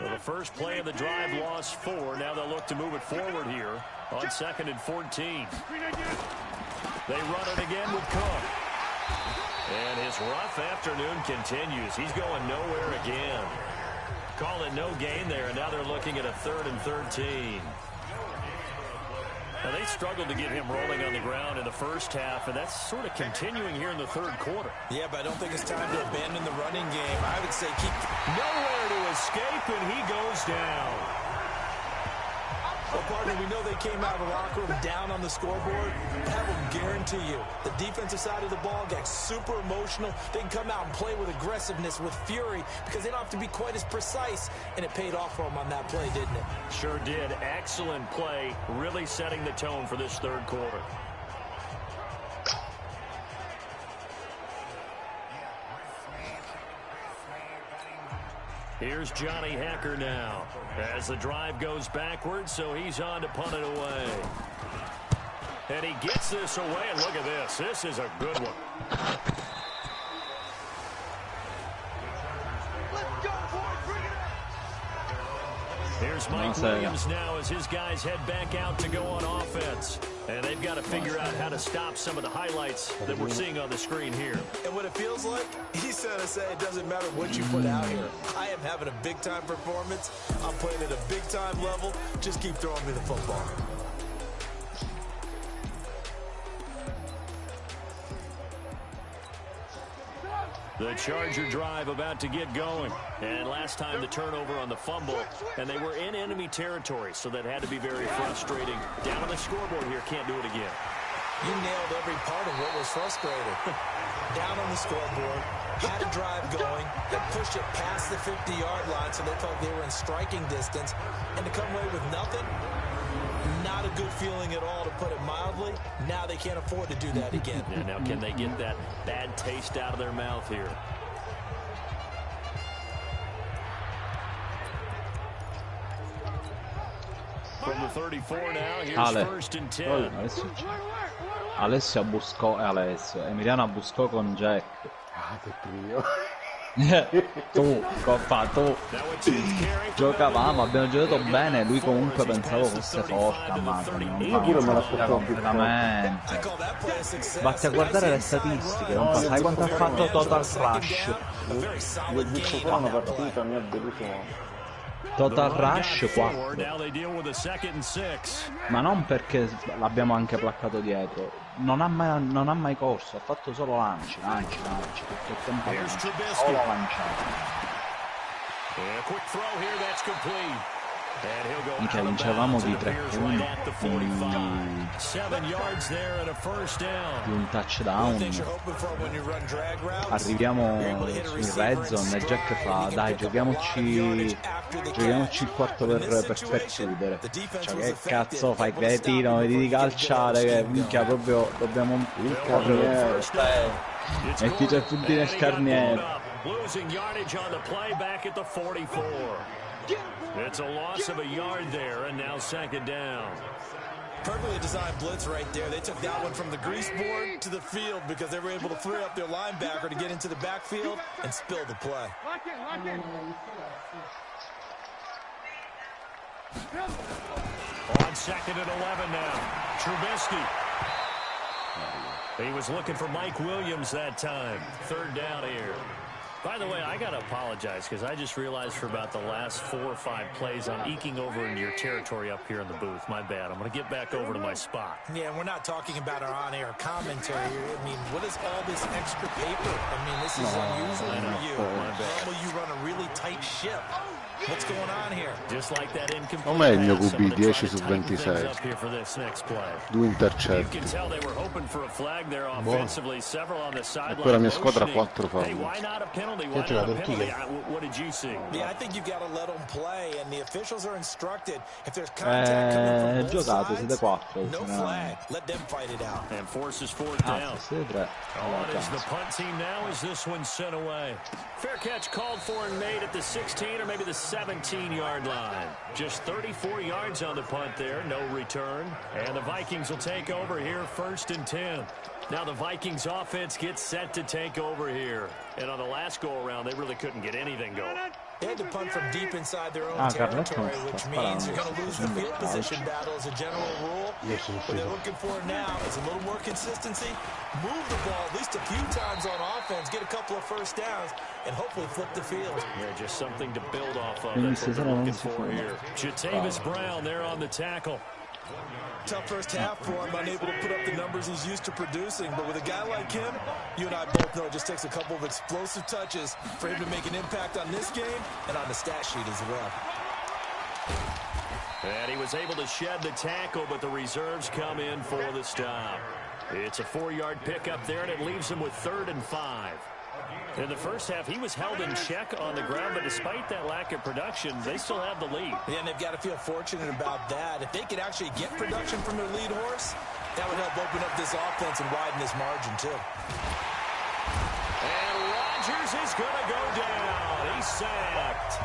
Well, the first play of the drive lost 4. Now they'll look to move it forward here on 2nd and 14. They run it again with Cook. And his rough afternoon continues. He's going nowhere again. Call it no gain there, and now they're looking at a 3rd and 13. Now, they struggled to get him rolling on the ground in the first half, and that's sort of continuing here in the 3rd quarter. Yeah, but I don't think it's time to abandon the running game. I would say keep nowhere to escape, and he goes down. Well, partner, we know they came out of the locker room down on the scoreboard. That will guarantee you the defensive side of the ball gets super emotional. They can come out and play with aggressiveness, with fury, because they don't have to be quite as precise. And it paid off for them on that play, didn't it? Sure did. Excellent play, really setting the tone for this 3rd quarter. Here's Johnny Hacker now as the drive goes backwards, so he's on to punt it away. And he gets this away, and look at this. This is a good one. Here's Mike Williams now as his guys head back out to go on offense. And they've got to figure out how to stop some of the highlights that we're seeing on the screen here. And what it feels like, he's going to say it doesn't matter what you put out here. I am having a big-time performance. I'm playing at a big-time level. Just keep throwing me the football. The Charger drive about to get going. And last time the turnover on the fumble, and they were in enemy territory, so that had to be very frustrating. Down on the scoreboard here, can't do it again. You nailed every part of what was frustrating. Down on the scoreboard, had a drive going, had pushed it past the 50-yard line so they felt they were in striking distance, and to come away with nothing, not a good feeling at all, to put it mildly. Now they can't afford to do that again. Yeah, now can they get that bad taste out of their mouth here? From the 34 now, here's first and 10. Emiliano abbuscò con Jack. Ah, che trio. Tu giocavamo, abbiamo giocato bene, lui comunque pensavo fosse forte, ammazza, Io pure me l'aspettavo più veramente. Vatti a guardare le statistiche, non sai quanto ha fatto Total Rush. L'ho visto solo una partita, mi ha deluso. Total Rush 4. Ma non perché l'abbiamo anche placcato dietro. Non ha mai corso, ha fatto solo lanci tutto il tempo solo lanciato. Mica vincevamo di 3 punti di un touchdown. Arriviamo sul red zone e Jack fa: dai, giochiamoci il quarto per chiudere. Cioè, che cazzo fai, cretino, vedi di calciare, che minchia, proprio dobbiamo il carniere, metti 3 punti nel carniere. It's a loss of a yard there, and now second down. Perfectly designed blitz right there. They took that one from the grease board to the field because they were able to free up their linebacker to get into the backfield and spill the play. On second and 11 now. Trubisky. He was looking for Mike Williams that time. Third down here. By the way, I got to apologize because I just realized for about the last 4 or 5 plays I'm eking over into your territory up here in the booth. My bad. I'm going to get back over to my spot. Yeah, we're not talking about our on-air commentary here. I mean, what is all this extra paper? I mean, this is unusual for you. Normally you run a really tight ship. What's going on here? Just like that incomplete. Com'è il mio QB? 10 su 26. 2 intercetti. Poi la mia squadra 4 falli. Che ha giocato il kicker? Yeah, I think you've got to let them play, and the officials are instructed if there's contact coming from both sides, 4 no flag. Let them fight it out. And forces fourth down. On is the punt team now as this one sent away. Fair catch called for and made at the 16 or maybe the 17-yard line. Just 34 yards on the punt there, no return. And the Vikings will take over here, first and 10. Now the Vikings offense gets set to take over here. And on the last go-around, they really couldn't get anything going. They had to punt from deep inside their own territory, which means you're going to lose the field position battle as a general rule. What they're looking for now is a little more consistency, move the ball at least a few times on offense, get a couple of first downs, and hopefully flip the field. Yeah, just something to build off of. That's what they're looking for here. Jatavis Brown there on the tackle. Tough first half for him, unable to put up the numbers he's used to producing. But with a guy like him, you and I both know it just takes a couple of explosive touches for him to make an impact on this game and on the stat sheet as well. And he was able to shed the tackle, but the reserves come in for the stop. It's a 4-yard pickup there, and it leaves him with 3rd and 5. In the first half, he was held in check on the ground, but despite that lack of production, they still have the lead. Yeah, and they've got to feel fortunate about that. If they could actually get production from their lead horse, that would help open up this offense and widen this margin, too. And Rodgers is going to go down. He's sacked.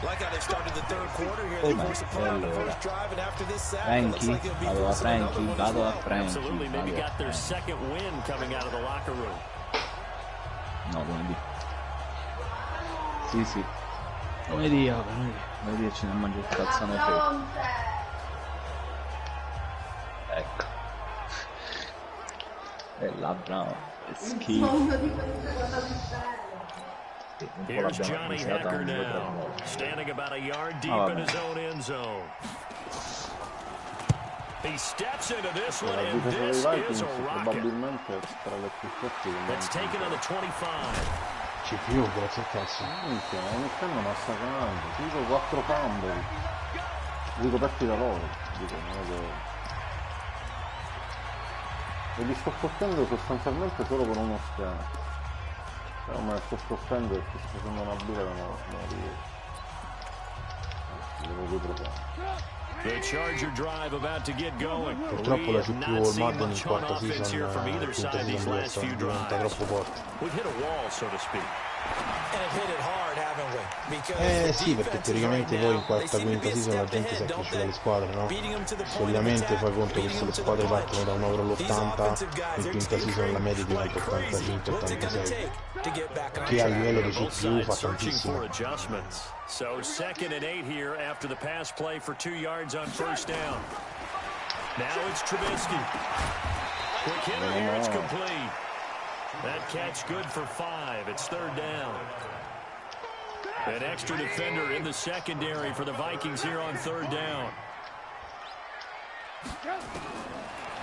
Like how they started the third quarter here. They forced a punt on the first drive, and after this sack, it looks like it'll be first and another as well. Absolutely, maybe got their second win coming out of the locker room. No, lunedì. Sì. Lunedì ce ne mangio il calzone freddo. Ecco. E là, bravo. È schifo. Here's Johnny Hacker now, standing about a yard deep in his own end zone. He steps into this one, and this is a rocket. That's taken on the 25. Ci più, grazie a cazzo. Mi stanno massacrando. Tipo 4 fumble. Ricoperti da loro. E li sto portando sostanzialmente solo con uno schiano. Però me sto spostando perché sto facendo una birra, non riesco. Devo The Charger drive about to get going. Purtroppo la CPU Madden in quarta season, quinta season diventa troppo forte. We've hit a wall, so to speak. Sì, perché teoricamente poi in quarta, quinta season la gente si è cresciuta alle squadre, no? Solitamente fai conto che se le squadre partono da 1,80 €, in quinta season la media diventa 85-86, che a livello di CPU fa tantissimo. So 2nd and 8 here after the pass play for 2 yards on first down. Now it's Trubisky. Quick hitter here, it's complete. That catch good for 5. It's 3rd down. An extra defender in the secondary for the Vikings here on 3rd down.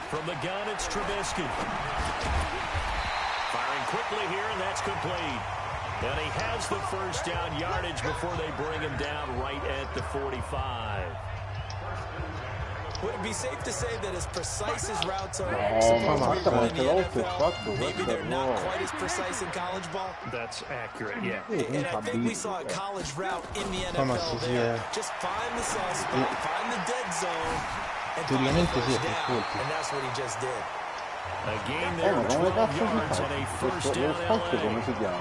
From the gun, it's Trubisky. Firing quickly here, and that's complete. And he has the first down yardage before they bring him down right at the 45. Would it be safe to say that as precise as routes are maybe they're not quite as precise in college ball? That's accurate, yeah. And I think we saw a college route in the NFL there. Just find the soft spot, find the dead zone, and find the first down. And that's what he just did. A gain there of 12 yards and a first down LA.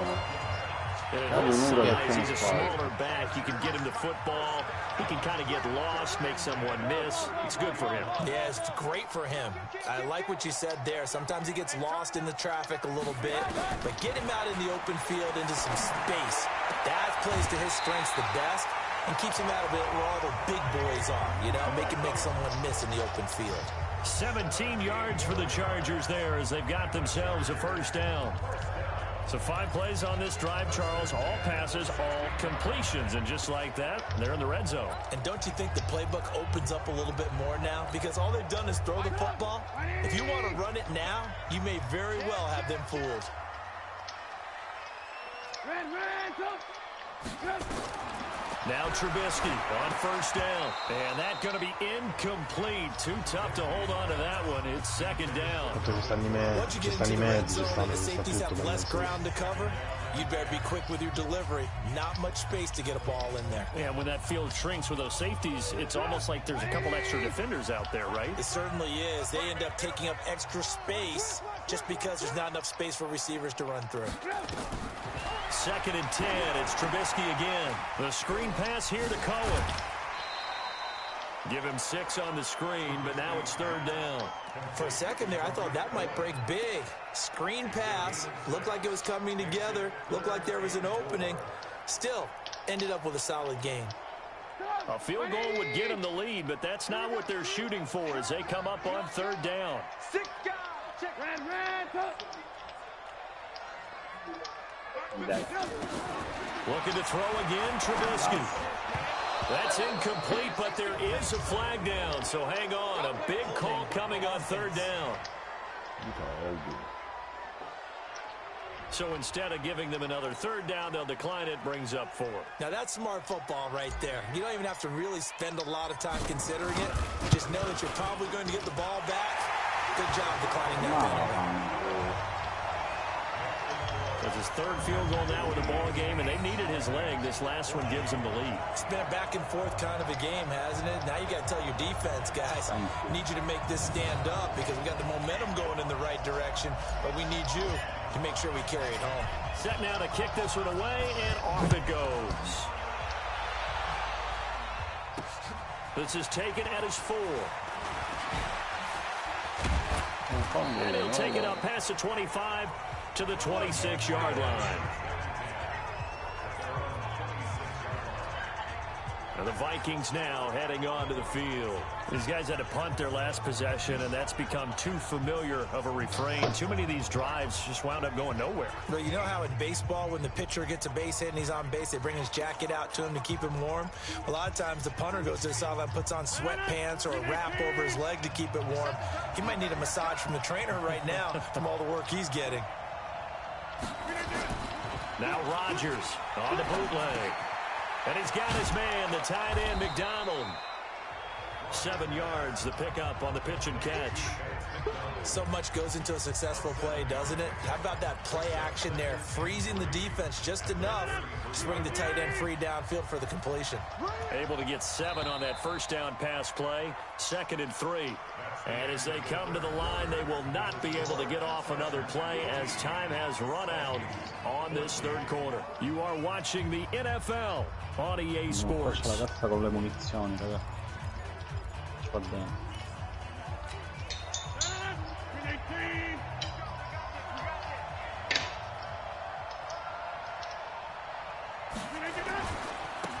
He's a smaller back. You can get him the football. He can kind of get lost, make someone miss. It's good for him. Yeah, it's great for him. I like what you said there. Sometimes he gets lost in the traffic a little bit, but get him out in the open field into some space. That plays to his strengths the best and keeps him out of it where all the big boys are, you know, make someone miss in the open field. 17 yards for the Chargers there as they've got themselves a first down. So 5 plays on this drive, Charles. All passes, all completions. And just like that, they're in the red zone. And don't you think the playbook opens up a little bit more now? Because all they've done is throw the football. If you want to run it now, you may very well have them fooled. Now Trubisky on first down. And that's going to be incomplete. Too tough to hold on to that one. It's 2nd down. Once you get into the red zone and the safeties have less ground to cover, you'd better be quick with your delivery. Not much space to get a ball in there. Yeah, when that field shrinks with those safeties, it's almost like there's a couple extra defenders out there, right? It certainly is. They end up taking up extra space just because there's not enough space for receivers to run through. 2nd and 10. It's Trubisky again. The screen pass here to Cohen. Give him 6 on the screen, but now it's 3rd down. For a second there, I thought that might break big. Screen pass. Looked like it was coming together. Looked like there was an opening. Still, ended up with a solid game. A field goal would get them the lead, but that's not what they're shooting for as they come up on 3rd down. Looking to throw again, Trubisky. That's incomplete, but there is a flag down, so hang on. A big call coming on 3rd down. So instead of giving them another 3rd down, they'll decline it, brings up 4. Now that's smart football right there. You don't even have to really spend a lot of time considering it. Just know that you're probably going to get the ball back. Good job declining that penalty. That's his 3rd field goal now with the ball game, and they needed his leg. This last one gives him the lead. It's been a back and forth kind of a game, hasn't it? Now you got to tell your defense, guys, need you to make this stand up because we got the momentum going in the right direction, but we need you to make sure we carry it home. Set now to kick this one away, and off it goes. This is taken at his 4. And he'll take it up past the 25 to the 26-yard line. And the Vikings now heading onto the field. These guys had to punt their last possession, and that's become too familiar of a refrain. Too many of these drives just wound up going nowhere. Well, you know how in baseball, when the pitcher gets a base hit and he's on base, they bring his jacket out to him to keep him warm? A lot of times the punter goes to the sideline, puts on sweatpants or a wrap over his leg to keep it warm. He might need a massage from the trainer right now from all the work he's getting. Now Rodgers on the bootleg. And he's got his man, the tight end, McDonald. 7 yards, the pickup on the pitch and catch. So much goes into a successful play, doesn't it? How about that play action there, freezing the defense just enough to swing the tight end free downfield for the completion. Able to get 7 on that first down pass play, 2nd and 3. And as they come to the line, they will not be able to get off another play as time has run out on this 3rd quarter. You are watching the NFL on EA Sports. Faccio la carta con le munizioni, raga. Va bene.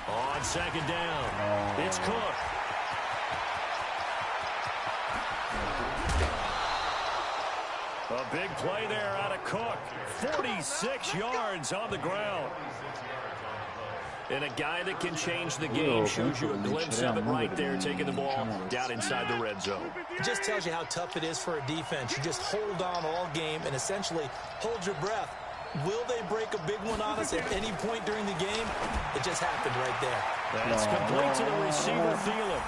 On 2nd down, it's Cook. A big play there out of Cook. 46 yards on the ground. And a guy that can change the game shows you a glimpse of it right there, taking the ball down inside the red zone. It just tells you how tough it is for a defense. You just hold on all game and essentially hold your breath. Will they break a big one on us at any point during the game? It just happened right there. That's complete to the receiver, Thielen.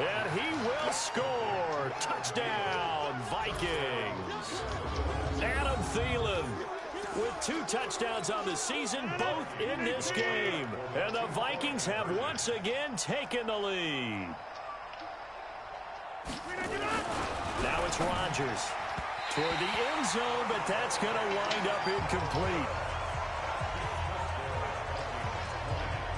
And he will score. Touchdown, Vikings. Adam Thielen with 2 touchdowns on the season, both in this game. And the Vikings have once again taken the lead. Now it's Rodgers toward the end zone, but that's going to wind up incomplete.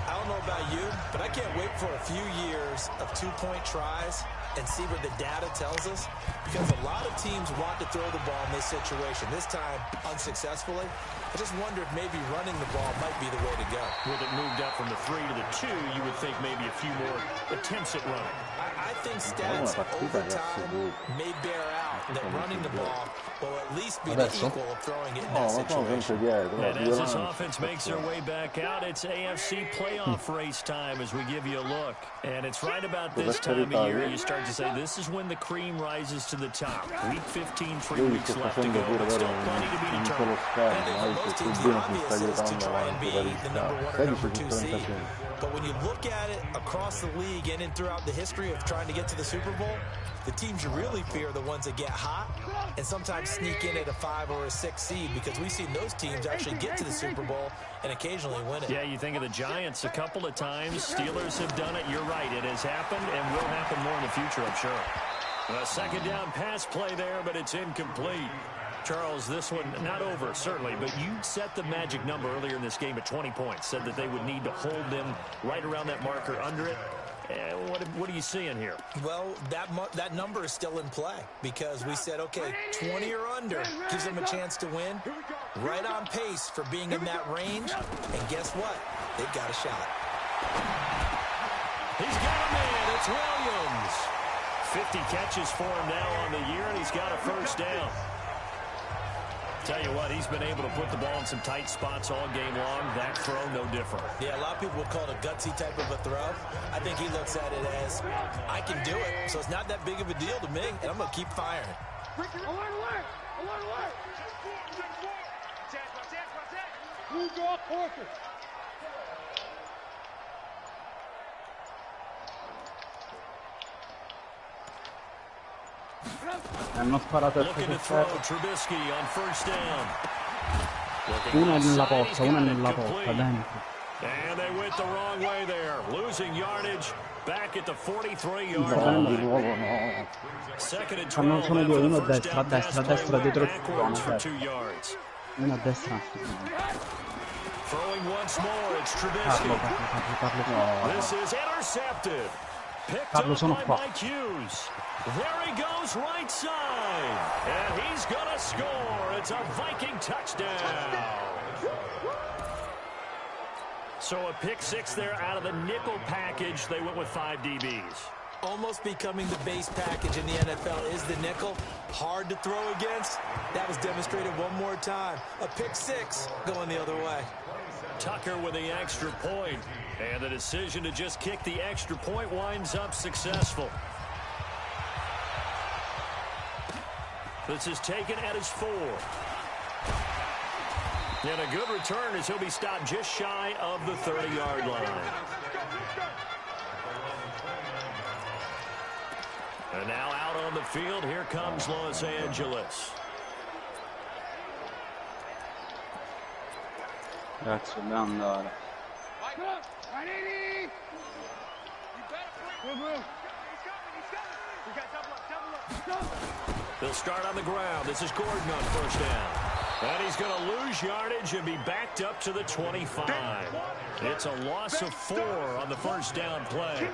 I don't know about you, but I can't wait for a few years of 2-point tries and see what the data tells us, because a lot of teams want to throw the ball in this situation. This time, unsuccessfully. I just wonder if maybe running the ball might be the way to go. With it moved up from the 3 to the 2, you would think maybe a few more attempts at running. I think stats over time may bear out that running the ball will at least be the equal of throwing it in that situation. And as this offense makes their way back out, it's AFC playoff race time as we give you a look. And it's right about this time of year you start to say this is when the cream rises to the top. Week 15, 3 weeks left to go, but still plenty to be determined. I think for most teams, the obvious is to try and be the number 1 or number 2 seed. But when you look at it across the league and throughout the history of trying to get to the Super Bowl, the teams you really fear are the ones that get hot and sometimes sneak in at a 5 or a 6 seed, because we've seen those teams actually get to the Super Bowl and occasionally win it. Yeah, you think of the Giants a couple of times. Steelers have done it. You're right. It has happened and will happen more in the future, I'm sure. A 2nd down pass play there, but it's incomplete. Charles, this one not over, certainly, but you set the magic number earlier in this game at 20 points, said that they would need to hold them right around that marker under it. What are you seeing here? Well, that number is still in play, because we said, okay, 20 or under gives them a chance to win. Right on pace for being in that range. And guess what? They've got a shot. He's got a man. It's Williams. 50 catches for him now on the year, and he's got a first down. Tell you what, he's been able to put the ball in some tight spots all game long. That throw, no different. Yeah, a lot of people will call it a gutsy type of a throw. I think he looks at it as, I can do it, so it's not that big of a deal to me, and I'm going to keep firing. Hanno sparato il Trubisky on first down. Uno nella porta, uno nella porta, dentro. And they went the wrong way there, losing yardage back at the 43-yard line. Second and 12. Sono due, uno a destra, dietro il for 2 yards. Uno a destra. Throwing once more, it's Trubisky. Parlo. This is intercepted. Picked Parlo, up sono by qua. Mike Hughes. There he goes right side. And he's going to score. It's a Viking touchdown. So a pick 6 there out of the nickel package. They went with 5 DBs. Almost becoming the base package in the NFL is the nickel. Hard to throw against. That was demonstrated one more time. A pick 6 going the other way. Tucker with the extra point. And the decision to just kick the extra point winds up successful. This is taken at his 4. And a good return as he'll be stopped just shy of the 30-yard line. midfield. Here comes Los Angeles. Ragazzi, dobbiamo andare. They'll start on the ground. This is Gordon on first down. And he's going to lose yardage and be backed up to the 25. It's a loss of 4 on the first down play.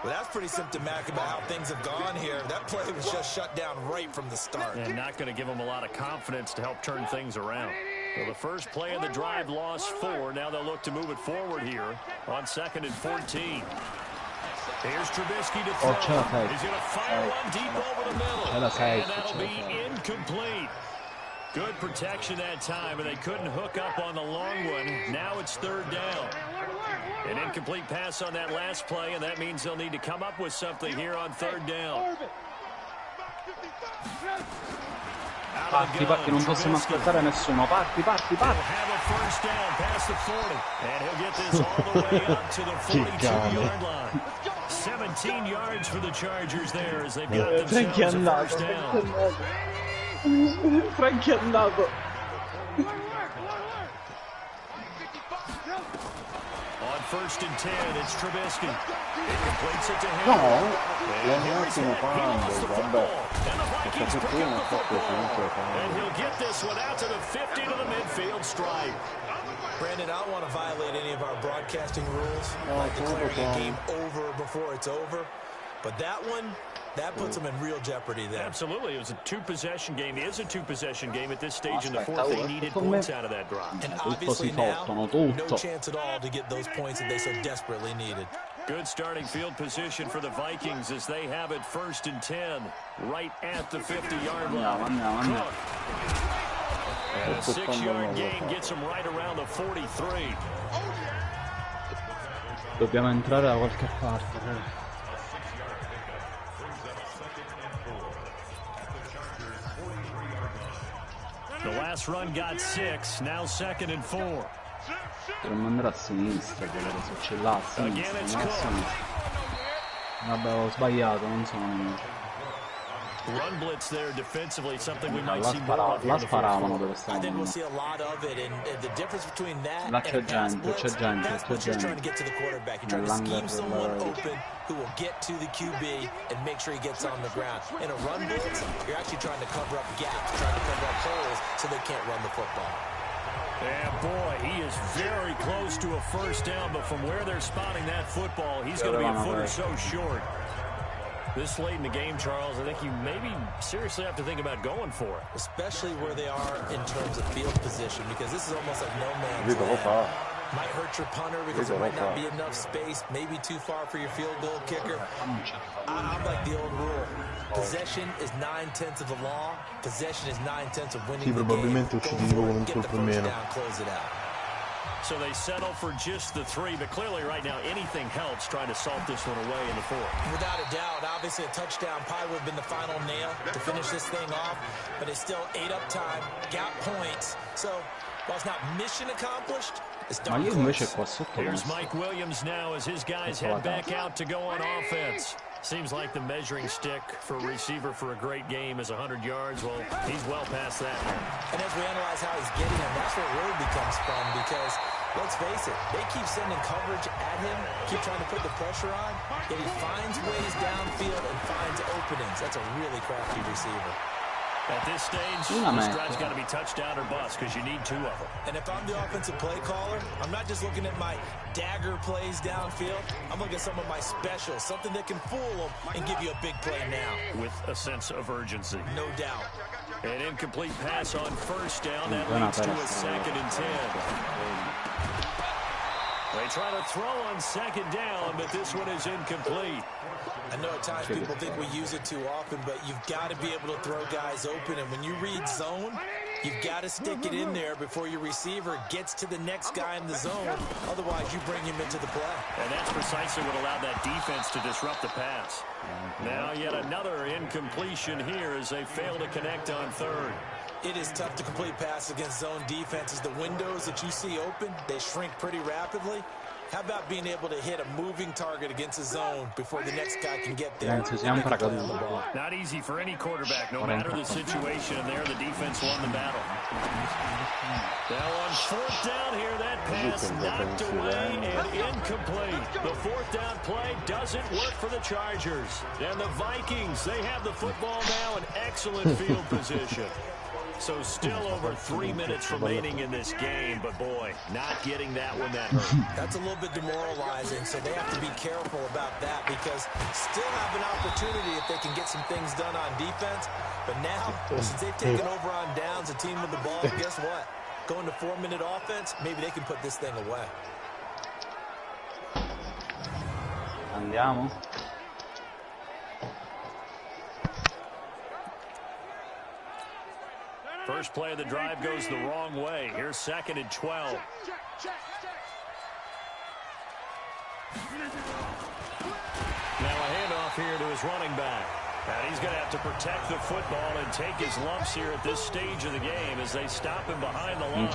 Well, that's pretty symptomatic about how things have gone here. That play was just shut down right from the start. And not going to give them a lot of confidence to help turn things around. So the first play of the drive lost 4. Now they'll look to move it forward here on 2nd and 14. Here's Trubisky to throw. He's going to fire one deep over the middle. And that'll be incomplete. Good protection that time, and they couldn't hook up on the long one. Now it's 3rd down. An incomplete pass on that last play, and that means they'll need to come up with something here on 3rd down. Parti, non possiamo aspettare nessuno. Parti. He'll have a first down past the 40, and he'll get this all the way up to the 42-yard line. 17 yards for the Chargers there as they've got themselves a first down. Franchi è andato. On 1st and 10, it's Trubisky. He completes it to him. No, l'ennesimo fumble, vabbè. Perché prima ha fatto 5 And he'll get this one out to the 50 to the midfield stripe. Brandon, I don't want to violate any of our broadcasting rules, like declaring a game over before it's over. But that one, that puts them in real jeopardy there. Absolutely. It was a 2-possession game. It is a 2-possession game at this stage in the 4th. They needed points out of that drive. And obviously now, no chance at all to get those points that they so desperately needed. Good starting field position for the Vikings as they have it 1st and 10, right at the 50-yard line. Cook. And a 6-yard gain gets them right around the 43. Dobbiamo entrare da qualche parte. The last run got 6, now 2nd and 4. Dovremmo andare a sinistra, se c'è là a sinistra. Vabbè, ho sbagliato, non sono nemmeno. Run blitz there defensively, something we might see more of. La sparavano dove I think we'll see a lot of it, and the difference between that and a pass blitz, pass blitz, you're trying to get to the quarterback. You're trying to scheme someone open who will get to the QB and make sure he gets on the ground. In a run blitz, you're actually trying to cover up gaps, trying to cover up holes so they can't run the football. And boy, he is very close to a first down, but from where they're spotting that football, he's going to be a foot or so short. This late in the game, Charles, I think you maybe seriously have to think about going for it. Especially where they are in terms of field position, because this is almost like no man's land. Might hurt your punter because there might not be enough space, maybe too far for your field goal kicker. I'm like the old rule. Possession is 9/10 of the law. Possession is 9/10 of winning the game. Go for it, get the first down, close it out. So they settle for just the 3, but clearly right now anything helps trying to salt this one away in the 4th. Without a doubt, obviously a touchdown probably would have been the final nail to finish this thing off, but it's still ate up time, got points, so while it's not mission accomplished, it's darn close. Here's Mike Williams now as his guys head back out to go on offense. Seems like the measuring stick for a receiver for a great game is 100 yards. Well, he's well past that now. And as we analyze how he's getting them, that's where it really becomes fun because, let's face it, they keep sending coverage at him, keep trying to put the pressure on, yet he finds ways downfield and finds openings. That's a really crafty receiver. At this stage, this drive's got to be touchdown or bust because you need 2 of them. And if I'm the offensive play caller, I'm not just looking at my dagger plays downfield. I'm looking at some of my specials, something that can fool them and give you a big play now. With a sense of urgency. No doubt. An incomplete pass on first down. That leads to a 2nd and 10. They try to throw on 2nd down, but this one is incomplete. I know at times people think we use it too often, but you've got to be able to throw guys open. And when you read zone, you've got to stick it in there before your receiver gets to the next guy in the zone. Otherwise, you bring him into the play. And that's precisely what allowed that defense to disrupt the pass. Now yet another incompletion here as they fail to connect on 3rd. It is tough to complete passes against zone defenses. The windows that you see open, they shrink pretty rapidly. How about being able to hit a moving target against his zone before the next guy can get there? Not easy for any quarterback, no matter the situation. And there, the defense won the battle. Now on fourth down here, that pass knocked away and incomplete. The fourth down play doesn't work for the Chargers. And the Vikings, they have the football now in excellent field position. So still over 3 minutes remaining in this game, but boy, not getting that one that hurt. That's a little bit demoralizing, so they have to be careful about that because still have an opportunity if they can get some things done on defense. But now, since they've taken over on downs, a team with the ball, guess what? Going to 4-minute offense, maybe they can put this thing away. Andiamo. First play of the drive goes the wrong way. Here's 2nd and 12. Now a handoff here to his running back. And he's going to have to protect the football and take his lumps here at this stage of the game as they stop him behind the line.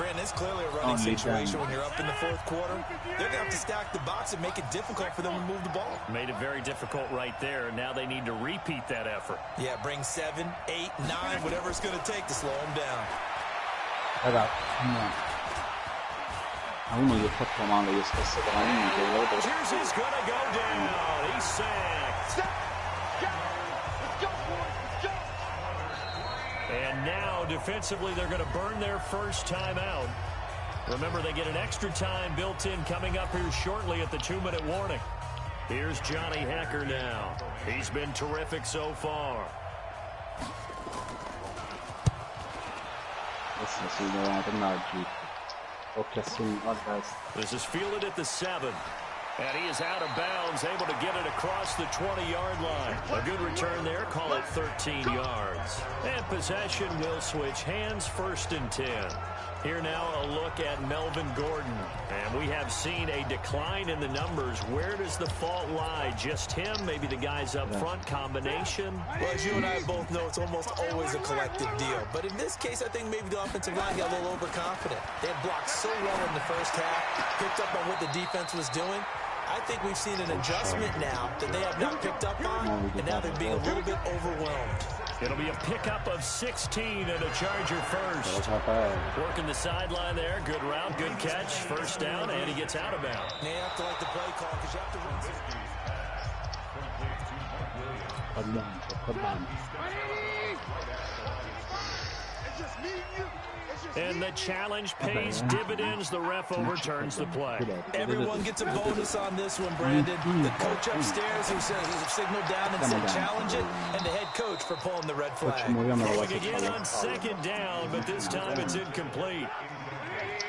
Brandon, it's clearly a running situation when you're up in the fourth quarter. They're going to have to stack the box and make it difficult for them to move the ball. Made it very difficult right there. Now they need to repeat that effort. Yeah, bring 7, 8, 9, whatever it's going to take to slow them down. A uno gli ho fatto male, gli ho spassato la linea. Here's he's going to go down. He's sacked. And now, defensively, they're going to burn their first timeout. Remember, they get an extra time built in coming up here shortly at the 2-minute warning. Here's Johnny Hecker now. He's been terrific so far. This is fielded at the 7. And he is out of bounds, able to get it across the 20-yard line. A good return there, call it 13 yards. And possession will switch hands, 1st and 10. Here now a look at Melvin Gordon. And we have seen a decline in the numbers. Where does the fault lie? Just him? Maybe the guys up front combination? Well, as you and I both know, it's almost always a collective deal. But in this case, I think maybe the offensive line got a little overconfident. They had blocked so well in the first half, picked up on what the defense was doing. I think we've seen an adjustment now that they have not picked up on, and now they're being a little bit overwhelmed. It'll be a pickup of 16 and a Charger first. Working the sideline there. Good route, good catch. First down, and he gets out of bounds. You have to like the play call because you have to run. And the challenge pays dividends. The ref overturns the play. Everyone gets a bonus on this one, Brandon. The coach upstairs who signaled down and said challenge it, and the head coach for pulling the red flag. Going again on 2nd down, but this time it's incomplete.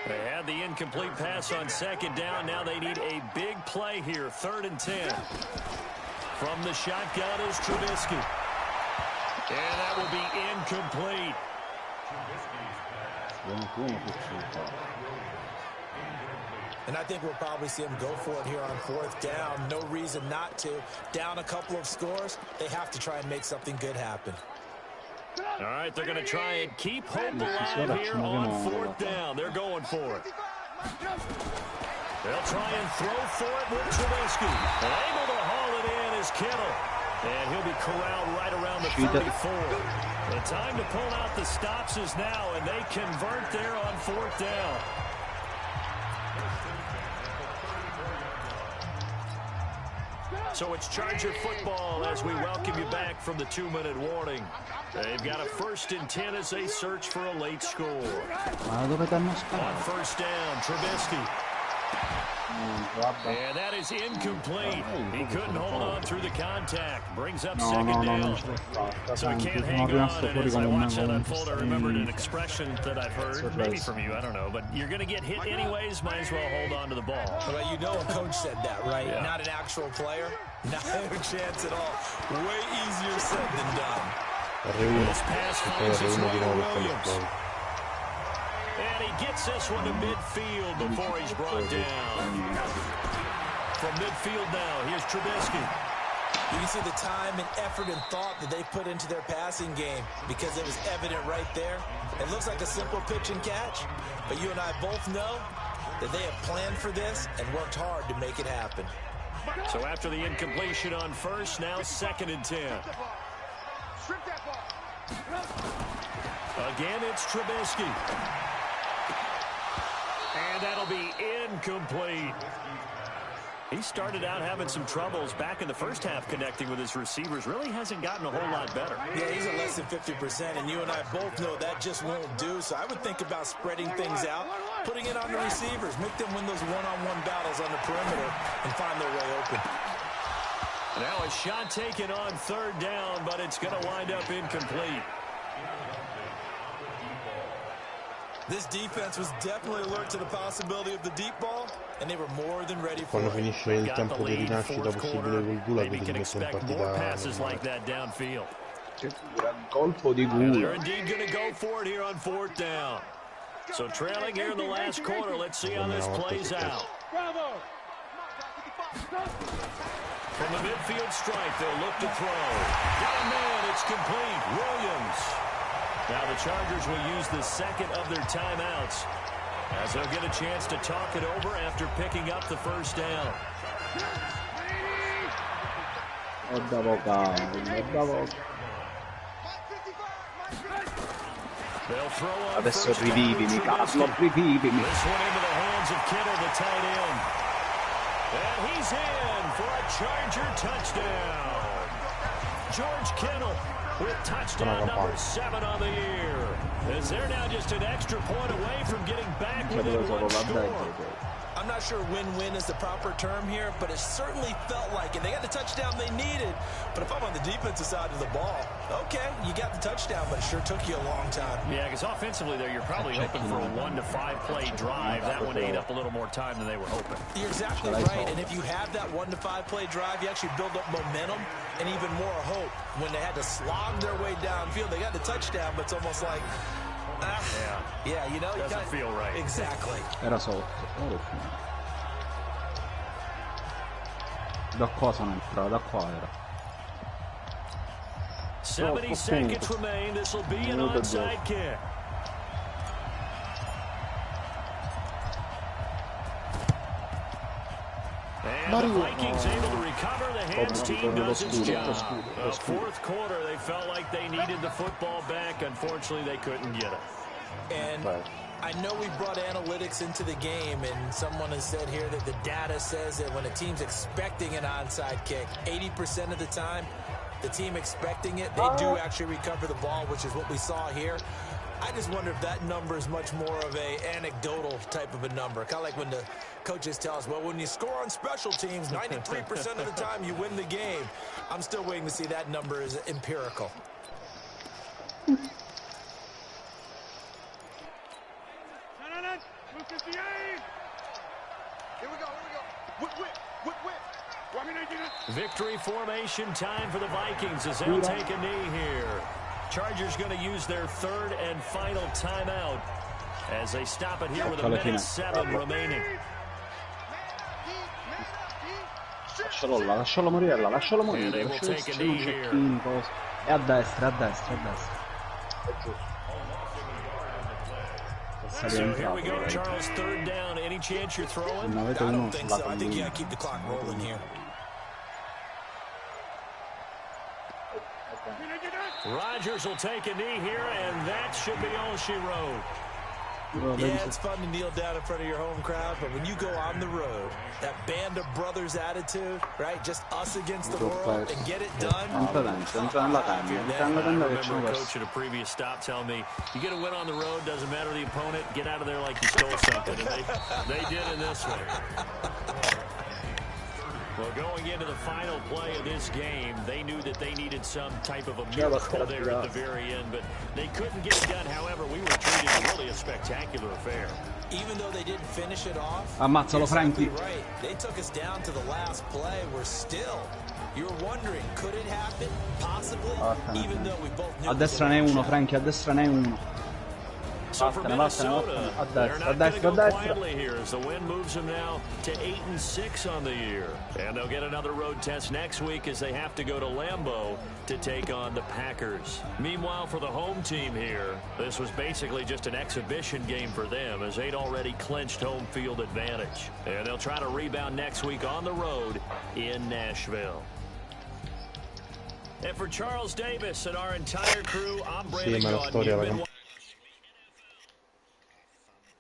They had the incomplete pass on 2nd down. Now they need a big play here. 3rd and 10. From the shotgun is Trubisky. And that will be incomplete. And I think we'll probably see him go for it here on 4th down. No reason not to. Down a couple of scores, they have to try and make something good happen. All right, they're going to try and keep hope alive here on 4th down. They're going for it. They'll try and throw for it with Trubisky. And able to haul it in is Kittle. And he'll be corralled right around the 34. The time to pull out the stops is now, and they convert there on 4th down. So it's Charger football as we welcome you back from the 2-minute warning. They've got a 1st and 10 as they search for a late score. On 1st down, Trubisky. And that is incomplete. He couldn't hold on through the contact. Brings up 2nd down. So he can't hang on. And as I watch that unfold, I remembered an expression that I've heard, maybe from you, I don't know. But you're going to get hit anyways, might as well hold on to the ball. Well, you know a coach said that, right? Yeah. Not an actual player. Not a chance at all. Way easier said than done. This pass finds its way to Williams. And he gets this one to midfield before he's brought down. From midfield now, here's Trubisky. You can see the time and effort and thought that they put into their passing game because it was evident right there. It looks like a simple pitch and catch, but you and I both know that they have planned for this and worked hard to make it happen. So after the incompletion on first, now 2nd and 10. Again, it's Trubisky. And that'll be incomplete. He started out having some troubles back in the first half connecting with his receivers. Really hasn't gotten a whole lot better. Yeah, he's at less than 50%, and you and I both know that just won't do. So I would think about spreading things out, putting it on the receivers, make them win those one-on-one battles on the perimeter, and find their way open. Now a shot taken on 3rd down, but it's going to wind up incomplete. This defense was definitely alert to the possibility of the deep ball, and they were more than ready for Quando it. finisce il tempo di rinascita possibile col Gula, Maybe can expect more passes like that downfield. Colpo di They're Gula. indeed going to go for it here on 4th down. So trailing here in the last quarter. Let's see how this plays out. From the midfield stripe, they'll look to throw. Got a man, it's complete. Williams. Now the Chargers will use the 2nd of their timeouts as they'll get a chance to talk it over after picking up the 1st down. They'll throw on Adesso first rivivimi, down. Carlo, rivivimi. This one into the hands of Kittle, the tight end. And he's in for a Charger touchdown. George Kittle with touchdown number 7 on the year. As they're now just an extra point away from getting back within one score. I'm not sure win-win is the proper term here, but it certainly felt like it. They got the touchdown they needed. But if I'm on the defensive side of the ball, okay, you got the touchdown, but it sure took you a long time. Yeah, because offensively there, you're probably hoping for a 1 to 5 play drive. That one ate up a little more time than they were hoping. You're exactly right, and if you have that 1 to 5 play drive, you actually build up momentum and even more hope. When they had to slog their way downfield, they got the touchdown, but it's almost like, yeah, you know, doesn't feel right. Exactly. Era sotto. Da qua sono entrato, da qua era. 70 seconds remain. This will be an onside kick. And the Vikings able to recover. The hands team does its job. The 4th quarter, they felt like they needed the football back. Unfortunately, they couldn't get it. And I know we brought analytics into the game, and someone has said here that the data says that when a team's expecting an onside kick, 80% of the time, the team expecting it, they do actually recover the ball, which is what we saw here. I just wonder if that number is much more of a anecdotal type of a number. Kind of like when the coaches tell us, well, when you score on special teams, 93% of the time you win the game. I'm still waiting to see that number is empirical. Victory formation time for the Vikings as they'll take a knee here. Chargers going to use their 3rd and final timeout as they stop it here with 1:07 remaining. Lascialo là, lascialo morire là, lascialo morire. Lascialo stare un cecchino. E a destra, a destra, a destra. È giusto. So here we go, Charles, 3rd down. Any chance you're throwing? I don't think so. I think you got to keep the clock rolling here. Rodgers will take a knee here, and that should be all she wrote. Yeah, it's fun to kneel down in front of your home crowd, but when you go on the road, that band of brothers attitude, right? Just us against the world and get it done. I remember a coach at a previous stop telling me, you get a win on the road, doesn't matter the opponent, get out of there like you stole something. And they did in this one. Well, going into the final play of this game, they knew that they needed some type of a miracle there at the very end, but they couldn't get it done. However, we were treated really a spectacular affair. Even though they didn't finish it off, ammazzalo Franchi. Right. They took us down to the last play. We're still. You're wondering, could it happen? Possibly. Even though we both knew. A destra ne uno, Franchi, a destra ne uno. So for Minnesota, they're not going to go quietly here as the win moves them now to 8-6 on the year. And they'll get another road test next week as they have to go to Lambeau to take on the Packers. Meanwhile, for the home team here, this was basically just an exhibition game for them as they'd already clinched home field advantage. And they'll try to rebound next week on the road in Nashville. And for Charles Davis and our entire crew, I'm Brandon Gaudin.